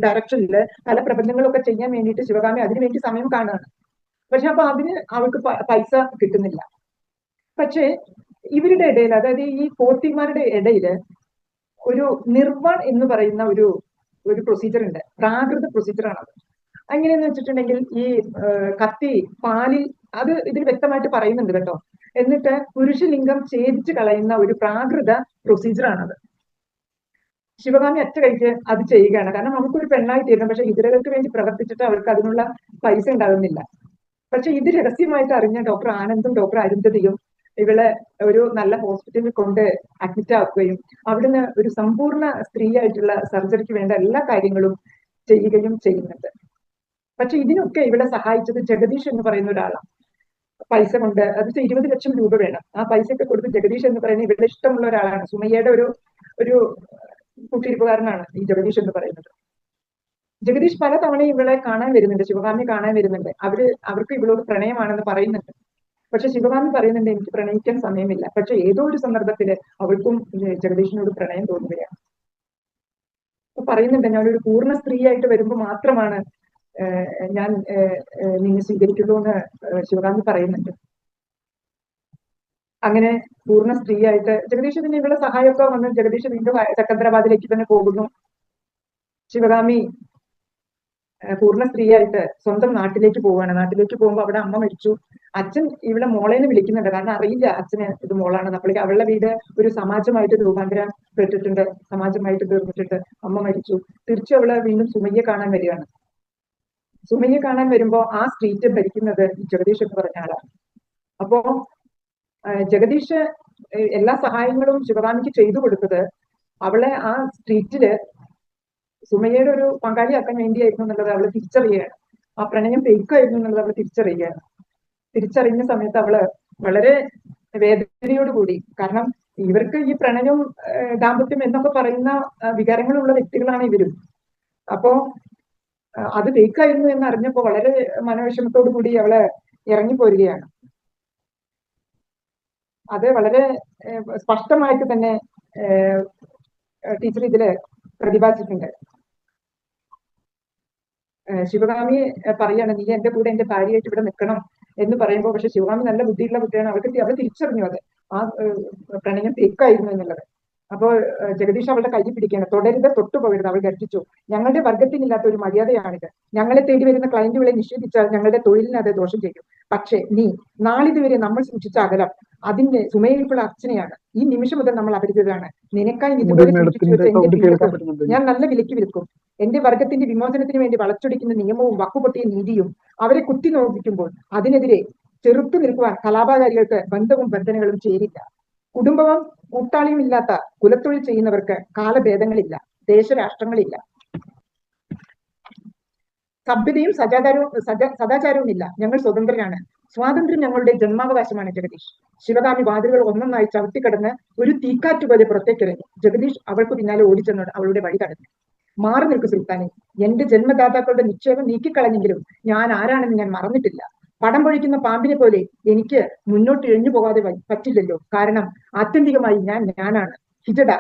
ഡയറക്ഷനില് പല പ്രബന്ധങ്ങളൊക്കെ ചെയ്യാൻ വേണ്ടിയിട്ട് ശിവകാമി അതിനുവേണ്ടി സമയം കാണുകയാണ്. പക്ഷെ അപ്പൊ അതിന് അവൾക്ക് പൈസ കിട്ടുന്നില്ല. പക്ഷേ ഇവരുടെ ഇടയിൽ, അതായത് ഈ കോർത്തിമാരുടെ ഇടയില് ഒരു നിർവൺ എന്ന് പറയുന്ന ഒരു പ്രൊസീജിയർ ഉണ്ട്. പ്രാകൃത പ്രൊസീജിയറാണത്. എങ്ങനെയെന്ന് വെച്ചിട്ടുണ്ടെങ്കിൽ, ഈ കത്തി പാലിൽ, അത് ഇതിൽ വ്യക്തമായിട്ട് പറയുന്നുണ്ട് കേട്ടോ. എന്നിട്ട് പുരുഷലിംഗം ഛേദിച്ച് കളയുന്ന ഒരു പ്രാകൃത പ്രൊസീജിയറാണത്. ശിവകാമി ഒറ്റ കഴിച്ച് അത് ചെയ്യുകയാണ്. കാരണം നമുക്കൊരു പെണ്ണായി തീരണം, പക്ഷെ ഹിജഡകൾക്ക് വേണ്ടി പ്രവർത്തിച്ചിട്ട് അവർക്ക് അതിനുള്ള പൈസ ഉണ്ടാകുന്നില്ല. പക്ഷെ ഇത് രഹസ്യമായിട്ട് അറിഞ്ഞ ഡോക്ടർ ആനന്ദും ഡോക്ടർ അരുന്ധതിയും ഇവളെ ഒരു നല്ല ഹോസ്പിറ്റലിൽ കൊണ്ട് അഡ്മിറ്റ് ആക്കുകയും അവിടുന്ന് ഒരു സമ്പൂർണ്ണ സ്ത്രീയായിട്ടുള്ള സർജറിക്ക് വേണ്ട എല്ലാ കാര്യങ്ങളും ചെയ്യുകയും ചെയ്യുന്നുണ്ട്. പക്ഷെ ഇതിനൊക്കെ ഇവളെ സഹായിച്ചത് ജഗദീഷ് എന്ന് പറയുന്ന ഒരാളാണ്. പൈസ കൊണ്ട്, അത് 20 ലക്ഷം രൂപ വേണം. ആ പൈസയൊക്കെ കൊടുത്ത് ജഗദീഷ് എന്ന് പറയുന്ന ഇവളുടെ ഇഷ്ടമുള്ള ഒരാളാണ്. സുമയ്യയുടെ ഒരു കൂട്ടിരിപ്പുകാരനാണ് ഈ ജഗദീഷ് എന്ന് പറയുന്നത്. ജഗദീഷ് പല തവണയും ഇവളെ കാണാൻ വരുന്നുണ്ട്, ശിവകാമി കാണാൻ വരുന്നുണ്ട്. അവർക്ക് ഇവളോട് പ്രണയമാണെന്ന് പറയുന്നുണ്ട്. പക്ഷെ ശിവകാമി പറയുന്നുണ്ട്, എനിക്ക് പ്രണയിക്കാൻ സമയമില്ല. പക്ഷെ ഏതോ ഒരു സന്ദർഭത്തില് അവൾക്കും ജഗദീഷിനോട് പ്രണയം തോന്നുകയാണ്. അപ്പൊ പറയുന്നുണ്ട്, ഞാനൊരു പൂർണ്ണ സ്ത്രീയായിട്ട് വരുമ്പോൾ മാത്രമാണ് ഞാൻ നിന്നെ സ്വീകരിക്കുള്ളൂ എന്ന് ശിവകാമി പറയുന്നുണ്ട്. അങ്ങനെ പൂർണ്ണ സ്ത്രീയായിട്ട് ജഗദീഷ് പിന്നെ ഇവളുടെ സഹായമൊക്കെ വന്ന് ജഗദീഷ് വീണ്ടും സെക്കന്ദരാബാദിലേക്ക് തന്നെ പോകുന്നു. ശിവകാമി പൂർണ്ണ സ്ത്രീയായിട്ട് സ്വന്തം നാട്ടിലേക്ക് പോവുകയാണ്. നാട്ടിലേക്ക് പോകുമ്പോൾ അവിടെ അമ്മ മരിച്ചു. അച്ഛൻ ഇവിടെ മോളേന്ന് വിളിക്കുന്നുണ്ട്, കാരണം അറിയില്ല അച്ഛന് ഇത് മോളാണെന്ന്. അപ്പോഴേക്ക് അവളുടെ വീട് ഒരു സമാജമായിട്ട് രൂപാന്തരം പെട്ടിട്ടുണ്ട്, സമാജമായിട്ട് തീർന്നിട്ടുണ്ട്. അമ്മ മരിച്ചു. തിരിച്ചു അവള് വീണ്ടും സുമയ്യെ കാണാൻ വരികയാണ്. സുമയ്യെ കാണാൻ വരുമ്പോ ആ സ്ട്രീറ്റ് ഭരിക്കുന്നത് ജഗദീഷ് എന്ന് പറഞ്ഞ ആളാണ്. അപ്പോ ജഗദീഷ് എല്ലാ സഹായങ്ങളും ശിവകാമിക്ക് ചെയ്തു കൊടുത്തത് അവളെ ആ സ്ട്രീറ്റില് സുമയ്യയുടെ ഒരു പങ്കാളിയാക്കാൻ വേണ്ടിയായിരുന്നു എന്നുള്ളത് അവള് തിരിച്ചറിയുകയാണ്. ആ പ്രണയം ഫേക്കായിരുന്നു എന്നുള്ളത് അവള് തിരിച്ചറിയുകയാണ്. തിരിച്ചറിഞ്ഞ സമയത്ത് അവള് വളരെ വേദനയോടുകൂടി, കാരണം ഇവർക്ക് ഈ പ്രണയം, ദാമ്പത്യം എന്നൊക്കെ പറയുന്ന വികാരങ്ങളുള്ള വ്യക്തികളാണ് ഇവരും. അപ്പോ അത് ഫേക്കായിരുന്നു എന്ന് അറിഞ്ഞപ്പോ വളരെ മനോവിഷമത്തോടു കൂടി അവള് ഇറങ്ങിപ്പോരുകയാണ്. അത് വളരെ സ്പഷ്ടമായിട്ട് തന്നെ ടീച്ചർ ഇതില് പ്രതിപാദിച്ചിട്ടുണ്ട്. ശിവകാമി പറയാണ്, നീ എന്റെ കൂടെ എന്റെ ഭാര്യയായിട്ട് ഇവിടെ നിൽക്കണം എന്ന് പറയുമ്പോൾ, പക്ഷെ ശിവകാമി നല്ല ബുദ്ധിയുള്ള കുട്ടിയാണ്. അവൾ തിരിച്ചറിഞ്ഞു അത് ആ പ്രണയം ഫേക്കായിരുന്നു എന്നുള്ളത്. അപ്പോൾ ജഗദീഷ് അവളുടെ കൈ പിടിക്കുകയാണ്. തുടരുത്, തൊട്ടുപോകരുത്. അവൾ ഗർജിച്ചു. ഞങ്ങളുടെ വർഗത്തിനില്ലാത്ത ഒരു മര്യാദയാണിത്. ഞങ്ങളെ തേടി വരുന്ന ക്ലയന്റുകളെ നിഷേധിച്ചാൽ ഞങ്ങളുടെ തൊഴിലിന് അത് ദോഷം ചെയ്യും. പക്ഷേ നീ നാളിതുവരെ നമ്മൾ സൂക്ഷിച്ച അകലം അതിന്റെ സുമേരിപ്പുള്ള അർച്ചനയാണ്. ഈ നിമിഷം മുതൽ നമ്മൾ അപരിചിതരാണ്. നിനക്കായി ഇതുപോലെ സൂക്ഷിച്ചു വെച്ച എന്റെ ജീവിതം ഞാൻ നല്ല വിലയ്ക്ക് വിൽക്കും. എന്റെ വർഗത്തിന്റെ വിമോചനത്തിന് വേണ്ടി വളച്ചൊടിക്കുന്ന നിയമവും വക്കുപൊട്ടിയ നീതിയും അവരെ കുത്തി നോക്കിക്കുമ്പോൾ അതിനെതിരെ ചെറുത്തു നിൽക്കുവാൻ കലാപകാരികൾക്ക് ബന്ധവും ബന്ധനങ്ങളും ചേരില്ല. കുടുംബവും കൂട്ടാളിയും ഇല്ലാത്ത കുലത്തൊഴിൽ ചെയ്യുന്നവർക്ക് കാലഭേദങ്ങളില്ല, ദേശരാഷ്ട്രങ്ങളില്ല, സഭ്യതയും സദാചാരവും ഇല്ല. ഞങ്ങൾ സ്വതന്ത്രരാണ്. സ്വാതന്ത്ര്യം ഞങ്ങളുടെ ജന്മാവകാശമാണ്. ജഗദീഷ് ശിവകാമി വാതിലുകൾ ഒന്നൊന്നായി ചവിട്ടിക്കടന്ന് ഒരു തീക്കാറ്റ് പോലെ പുറത്തേക്കിറങ്ങി. ജഗദീഷ് അവൾക്ക് പിന്നാലെ ഓടിച്ചെന്നോട് അവളുടെ വഴി തടഞ്ഞു. മാറി നിൽക്കു സുൽത്താനെ. എന്റെ ജന്മദാതാക്കളുടെ നിക്ഷേപം നീക്കിക്കളഞ്ഞെങ്കിലും ഞാൻ ആരാണെന്ന് ഞാൻ മറന്നിട്ടില്ല. പടം പൊഴിക്കുന്ന പാമ്പിനെ പോലെ എനിക്ക് മുന്നോട്ട് എഴിഞ്ഞു പോകാതെ പറ്റില്ലല്ലോ. കാരണം ആത്യന്തികമായി ഞാനാണ്. ഹിജഡ,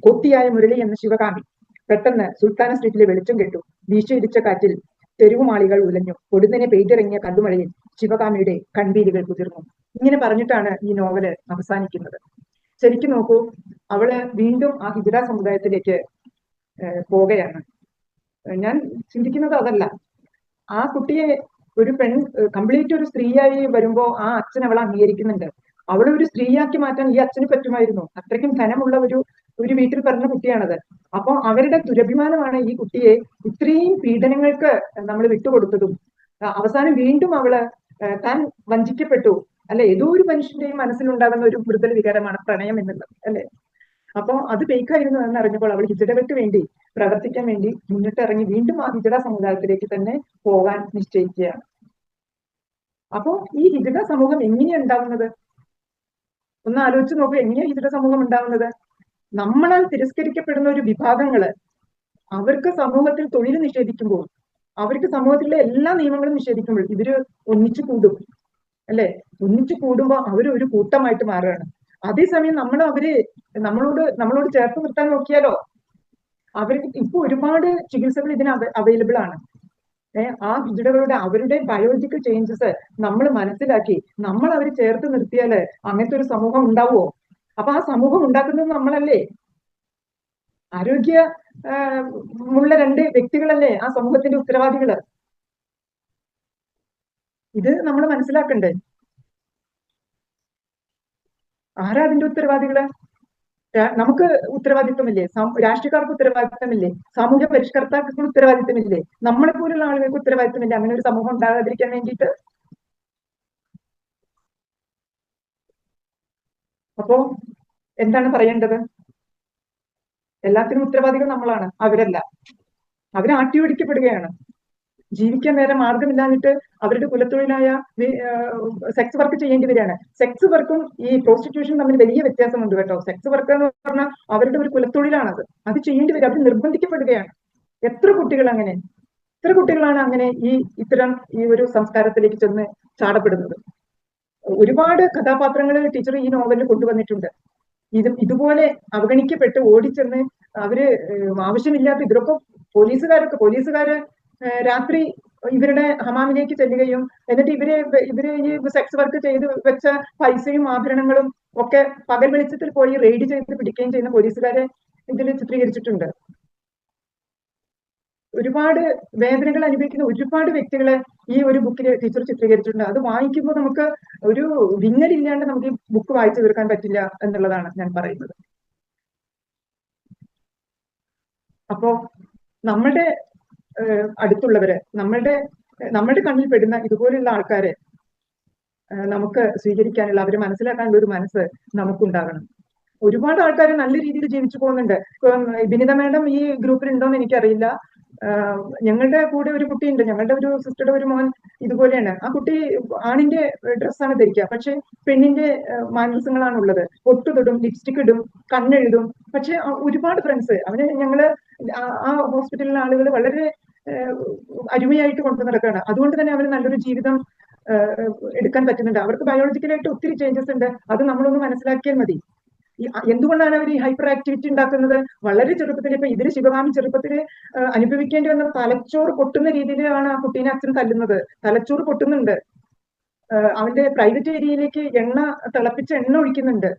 കൊത്തിയായ മുരളി എന്ന ശിവകാമി. പെട്ടെന്ന് സുൽത്താന സ്ട്രീറ്റിലെ വെളിച്ചം കെട്ടു. വീശിയിടിച്ച കാറ്റിൽ തെരുവുമാളികൾ ഉലഞ്ഞു. പൊടുന്നനെ പെയ്തിറങ്ങിയ കല്ലുമഴയിൽ ശിവകാമിയുടെ കൺവീലികൾ കുതിർന്നു. ഇങ്ങനെ പറഞ്ഞിട്ടാണ് ഈ നോവല് അവസാനിക്കുന്നത്. ശരിക്കും നോക്കൂ, അവള് വീണ്ടും ആ ഹിജഡ സമുദായത്തിലേക്ക് പോവുകയാണ്. ഞാൻ ചിന്തിക്കുന്നത് അതല്ല, ആ കുട്ടിയെ ഒരു കംപ്ലീറ്റ് ഒരു സ്ത്രീയായി വരുമ്പോ ആ അച്ഛൻ അവളെ അംഗീകരിക്കുന്നുണ്ട്. അവളെ ഒരു സ്ത്രീയാക്കി മാറ്റാൻ ഈ അച്ഛന് പറ്റുമായിരുന്നു. അത്രയ്ക്കും ധനമുള്ള ഒരു വീട്ടിൽ പറഞ്ഞ കുട്ടിയാണത്. അപ്പൊ അവരുടെ ദുരഭിമാനമാണ് ഈ കുട്ടിയെ ഇത്രയും പീഡനങ്ങൾക്ക് നമ്മൾ വിട്ടുകൊടുത്തതും. അവസാനം വീണ്ടും അവള് താൻ വഞ്ചിക്കപ്പെട്ടു അല്ലെ. ഏതോ ഒരു മനുഷ്യന്റെയും മനസ്സിലുണ്ടാകുന്ന ഒരു മൃദുല വികാരമാണ് പ്രണയം എന്നുള്ളത് അല്ലെ. അപ്പൊ അത് ഫേക്കായിരുന്നു എന്ന് അറിഞ്ഞപ്പോൾ അവൾ ഹിജഡകൾക്ക് വേണ്ടി പ്രവർത്തിക്കാൻ വേണ്ടി മുന്നിട്ടിറങ്ങി വീണ്ടും ആ ഹിജഡ സമുദായത്തിലേക്ക് തന്നെ പോകാൻ നിശ്ചയിക്കുകയാണ്. അപ്പോ ഈ ഹിജഡ സമൂഹം എങ്ങനെയാണ് ഉണ്ടാവുന്നത്? ഒന്ന് ആലോചിച്ച് നോക്കൂ, എങ്ങനെയാ ഹിജഡ സമൂഹം ഉണ്ടാവുന്നത്? നമ്മളാൽ തിരസ്കരിക്കപ്പെടുന്ന ഒരു വിഭാഗങ്ങള് അവർക്ക് സമൂഹത്തിൽ തൊഴിൽ നിഷേധിക്കുമ്പോൾ, അവർക്ക് സമൂഹത്തിലെ എല്ലാ നിയമങ്ങളും നിഷേധിക്കുമ്പോൾ ഇവര് ഒന്നിച്ചു കൂടും അല്ലെ. ഒന്നിച്ചു കൂടുമ്പോ അവര് കൂട്ടമായിട്ട് മാറുകയാണ്. അതേസമയം നമ്മളോട് ചേർത്ത് നിർത്താൻ നോക്കിയാലോ, അവർക്ക് ഇപ്പൊ ഒരുപാട് ചികിത്സകൾ ഇതിന് അവൈലബിൾ ആണ്. ആ ഹിജഡകളുടെ അവരുടെ ബയോളജിക്കൽ ചേഞ്ചസ് നമ്മൾ മനസ്സിലാക്കി നമ്മൾ അവരെ ചേർത്ത് നിർത്തിയാല് അങ്ങനത്തെ ഒരു സമൂഹം ഉണ്ടാവുമോ? അപ്പൊ ആ സമൂഹം ഉണ്ടാക്കുന്നത് നമ്മളല്ലേ. ആരോഗ്യ ഉള്ള രണ്ട് വ്യക്തികളല്ലേ ആ സമൂഹത്തിന്റെ ഉത്തരവാദികള്. ഇത് നമ്മൾ മനസ്സിലാക്കണ്ടേ. ആരാ അതിന്റെ ഉത്തരവാദികള്? നമുക്ക് ഉത്തരവാദിത്വമില്ലേ? രാഷ്ട്രീയക്കാർക്ക് ഉത്തരവാദിത്വമില്ലേ? സാമൂഹ്യ പരിഷ്കർത്താക്കൾക്ക് ഉത്തരവാദിത്വമില്ലേ? നമ്മളെ പോലുള്ള ആളുകൾക്ക് ഉത്തരവാദിത്വമില്ലേ അങ്ങനെ ഒരു സമൂഹം ഉണ്ടാകാതിരിക്കാൻ വേണ്ടിയിട്ട്? അപ്പോ എന്താണ് പറയേണ്ടത്? എല്ലാത്തിനും ഉത്തരവാദികൾ നമ്മളാണ്, അവരല്ല. അവര് ആട്ടിയോടിക്കപ്പെടുകയാണ്. ജീവിക്കാൻ വേറെ മാർഗമില്ലാഞ്ഞിട്ട് അവരുടെ കുലത്തൊഴിലായ സെക്സ് വർക്ക് ചെയ്യേണ്ടി വരികയാണ്. സെക്സ് വർക്കും ഈ പ്രോസ്റ്റിറ്റ്യൂഷൻ തമ്മിൽ വലിയ വ്യത്യാസമുണ്ട് കേട്ടോ. സെക്സ് വർക്ക് എന്ന് പറഞ്ഞാൽ അവരുടെ ഒരു കുലത്തൊഴിലാണത്. അത് ചെയ്യേണ്ടി വരും. അവർ നിർബന്ധിക്കപ്പെടുകയാണ്. എത്ര കുട്ടികളാണ് അങ്ങനെ ഇത്തരം ഒരു സംസ്കാരത്തിലേക്ക് ചെന്ന് ചാടപ്പെടുന്നത്? ഒരുപാട് കഥാപാത്രങ്ങൾ ടീച്ചർ ഈ നോവലിൽ കൊണ്ടുവന്നിട്ടുണ്ട്. ഇതുപോലെ അവഗണിക്കപ്പെട്ട് ഓടിച്ചെന്ന് അവര് ആവശ്യമില്ലാത്ത ഇവരൊക്കെ പോലീസുകാര് രാത്രി ഇവരുടെ ഹമാമിലേക്ക് ചെല്ലുകയും എന്നിട്ട് ഇവര് ഈ സെക്സ് വർക്ക് ചെയ്ത് വെച്ച പൈസയും ആഭരണങ്ങളും ഒക്കെ പകൽ വെളിച്ചത്തിൽ പോയി റെയ്ഡ് ചെയ്ത് പിടിക്കുകയും ചെയ്യുന്ന പോലീസുകാരെ ഇതിൽ ചിത്രീകരിച്ചിട്ടുണ്ട്. ഒരുപാട് വേദനകൾ അനുഭവിക്കുന്ന ഒരുപാട് വ്യക്തികളെ ഈ ഒരു ബുക്കിൽ ടീച്ചർ ചിത്രീകരിച്ചിട്ടുണ്ട്. അത് വായിക്കുമ്പോൾ നമുക്ക് ഒരു വിങ്ങലില്ലാണ്ട് നമുക്ക് ഈ ബുക്ക് വായിച്ചു തീർക്കാൻ പറ്റില്ല എന്നുള്ളതാണ് ഞാൻ പറയുന്നത്. അപ്പോ നമ്മളുടെ അടുത്തുള്ളവര്, നമ്മളുടെ കണ്ണിൽ പെടുന്ന ഇതുപോലുള്ള ആൾക്കാരെ നമുക്ക് സ്വീകരിക്കാനുള്ള, അവരെ മനസ്സിലാക്കാനുള്ള ഒരു മനസ്സ് നമുക്കുണ്ടാകണം. ഒരുപാട് ആൾക്കാർ നല്ല രീതിയിൽ ജീവിച്ചു പോകുന്നുണ്ട്. ബിനിത മാഡം ഈ ഗ്രൂപ്പിൽ ഉണ്ടോന്ന് എനിക്കറിയില്ല. ഞങ്ങളുടെ കൂടെ ഒരു കുട്ടിയുണ്ട്, ഞങ്ങളുടെ ഒരു സിസ്റ്ററുടെ ഒരു മോൻ ഇതുപോലെയാണ്. ആ കുട്ടി ആണിന്റെ ഡ്രസ്സാണ് ധരിക്കുക, പക്ഷെ പെണ്ണിന്റെ മാനസങ്ങളാണ് ഉള്ളത്. പൊട്ടുതൊടും, ലിപ്സ്റ്റിക് ഇടും, കണ്ണെഴുതും. പക്ഷെ ഒരുപാട് ഫ്രണ്ട്സ് ഞങ്ങള് ആ ഹോസ്പിറ്റലിലെ ആളുകൾ വളരെ അരുമയായിട്ട് കൊണ്ടു നടക്കുകയാണ്. അതുകൊണ്ട് തന്നെ അവർ നല്ലൊരു ജീവിതം എടുക്കാൻ പറ്റുന്നുണ്ട്. അവർക്ക് ബയോളജിക്കലായിട്ട് ഒത്തിരി ചേഞ്ചസ് ഉണ്ട്. അത് നമ്മളൊന്ന് മനസ്സിലാക്കിയാൽ മതി. എന്തുകൊണ്ടാണ് അവർ ഈ ഹൈപ്പർ ആക്ടിവിറ്റി ഉണ്ടാക്കുന്നത്? വളരെ ചെറുപ്പത്തിൽ, ഇപ്പൊ ഇതിന് ശിവകാമി ചെറുപ്പത്തിൽ അനുഭവിക്കേണ്ടി വന്ന തലച്ചോറ് പൊട്ടുന്ന രീതിയിലാണ് ആ കുട്ടീനെ അച്ഛൻ തല്ലുന്നത്. തലച്ചോറ് പൊട്ടുന്നുണ്ട്. അവന്റെ പ്രൈവറ്റ് ഏരിയയിലേക്ക് തിളപ്പിച്ച എണ്ണ ഒഴിക്കുന്നുണ്ട്.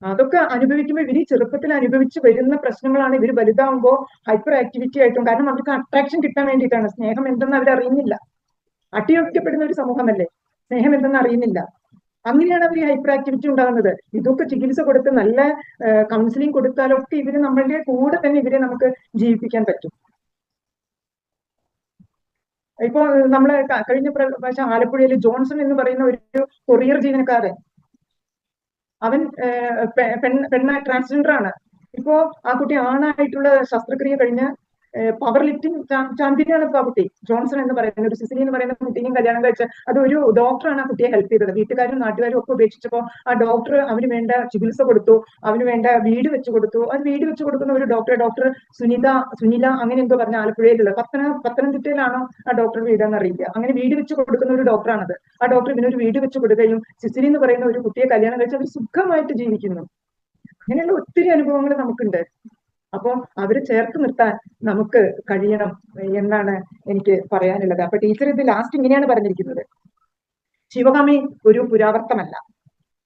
അതൊക്കെ അനുഭവിക്കുമ്പോൾ ഇവർ ചെറുപ്പത്തിൽ അനുഭവിച്ച് വരുന്ന പ്രശ്നങ്ങളാണ് ഇവർ വലുതാവുമ്പോൾ ഹൈപ്പർ ആക്ടിവിറ്റി ആയിട്ടും, കാരണം അവർക്ക് അട്രാക്ഷൻ കിട്ടാൻ വേണ്ടിയിട്ടാണ്. സ്നേഹം എന്തെന്ന് അവരറിയുന്നില്ല. അട്ടിയൊറ്റപ്പെടുന്ന ഒരു സമൂഹമല്ലേ, സ്നേഹം എന്തെന്ന് അറിയുന്നില്ല. അങ്ങനെയാണ് അവർ ഈ ഹൈപ്പർ ആക്ടിവിറ്റി ഉണ്ടാകുന്നത്. ഇതൊക്കെ ചികിത്സ കൊടുത്ത് നല്ല കൗൺസിലിംഗ് കൊടുത്താലൊക്കെ ഇവര് നമ്മളുടെ കൂടെ തന്നെ ഇവരെ നമുക്ക് ജീവിപ്പിക്കാൻ പറ്റും. ഇപ്പൊ നമ്മള് കഴിഞ്ഞ പ്രാവശ്യം ആലപ്പുഴയിൽ ജോൺസൺ എന്ന് പറയുന്ന ഒരു കൊറിയർ ജീവനക്കാരൻ, അവൻ പെണ്ണ ട്രാൻസ്ജെൻഡർ ആണ്. ഇപ്പോ ആ കുട്ടി ആണായിട്ടുള്ള ശസ്ത്രക്രിയ കഴിഞ്ഞ് പവർ ലിഫ്റ്റിംഗ് ചാമ്പ്യനാണ് ഇപ്പൊ ആ കുട്ടി. ജോൺസൺ എന്ന് പറയുന്ന ഒരു സിസിലി എന്ന് പറയുന്ന കുട്ടിയും കല്യാണം കഴിച്ച അതൊരു ഡോക്ടറാണ് ആ കുട്ടിയെ ഹെൽപ്പ് ചെയ്തത്. വീട്ടുകാരും നാട്ടുകാരും ഒക്കെ ഉപേക്ഷിച്ചപ്പോൾ ആ ഡോക്ടർ അവന് വേണ്ട ചികിത്സ കൊടുത്തു, അവന് വേണ്ട വീട് വെച്ച് കൊടുത്തു. അത് വീട് വെച്ച് കൊടുക്കുന്ന ഒരു ഡോക്ടർ സുനില അങ്ങനെ എന്തോ പറഞ്ഞ ആലപ്പുഴയിലുള്ള പത്തനംതിട്ടയിലാണോ ആ ഡോക്ടർ വീടെന്ന് അറിയില്ല. അങ്ങനെ വീട് വെച്ച് കൊടുക്കുന്ന ഒരു ഡോക്ടറാണത്. ആ ഡോക്ടർ ഇതിനൊരു വീട് വെച്ച് കൊടുക്കുകയും സിസിലി എന്ന് പറയുന്ന ഒരു കുട്ടിയെ കല്യാണം കഴിച്ച് അവർ സുഖമായിട്ട് ജീവിക്കുന്നു. അങ്ങനെയുള്ള ഒത്തിരി അനുഭവങ്ങൾ നമുക്കുണ്ട്. അപ്പോൾ അവരെ ചേർത്ത് നിർത്താൻ നമുക്ക് കഴിയണം എന്നാണ് എനിക്ക് പറയാനുള്ളത്. അപ്പൊ ടീച്ചർ ഇത് ലാസ്റ്റ് ഇങ്ങനെയാണ് പറഞ്ഞിരിക്കുന്നത്: ശിവകാമി ഒരു പുരാവർത്തമല്ല,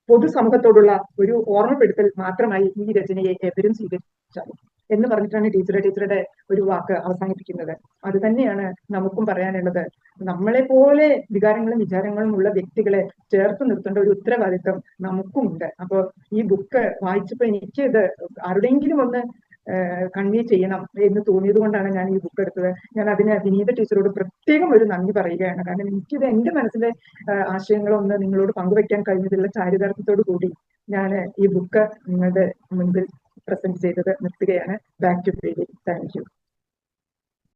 പൊതുസമൂഹത്തോടുള്ള ഒരു ഓർമ്മപ്പെടുത്തൽ മാത്രമായി ഈ രചനയെ എവരും സ്വീകരിച്ചാലും എന്ന് പറഞ്ഞിട്ടാണ് ടീച്ചറുടെ ഒരു വാക്ക് അവസാനിപ്പിക്കുന്നത്. അത് തന്നെയാണ് നമുക്കും പറയാനുള്ളത്. നമ്മളെ പോലെ വികാരങ്ങളും വിചാരങ്ങളും ഉള്ള വ്യക്തികളെ ചേർത്ത് നിർത്തേണ്ട ഒരു ഉത്തരവാദിത്വം നമുക്കും ഉണ്ട്. അപ്പോൾ ഈ ബുക്ക് വായിച്ചപ്പോൾ എനിക്ക് ഇത് ആരുടെയെങ്കിലും ഒന്ന് കൺവേ ചെയ്യണം എന്ന് തോന്നിയത് കൊണ്ടാണ് ഞാൻ ഈ ബുക്ക് എടുത്തത്. ഞാൻ അതിന് വിനീത ടീച്ചറോട് പ്രത്യേകം ഒരു നന്ദി പറയുകയാണ്. കാരണം എനിക്കിത് എന്റെ മനസ്സിലെ ആശയങ്ങളൊന്ന് നിങ്ങളോട് പങ്കുവയ്ക്കാൻ കഴിഞ്ഞതിലുള്ള ചാരിതാർത്ഥ്യത്തോടു കൂടി ഞാൻ ഈ ബുക്ക് നിങ്ങളുടെ മുൻപിൽ പ്രസന്റ് ചെയ്തത് നിർത്തുകയാണ്. Back to page. Thank you.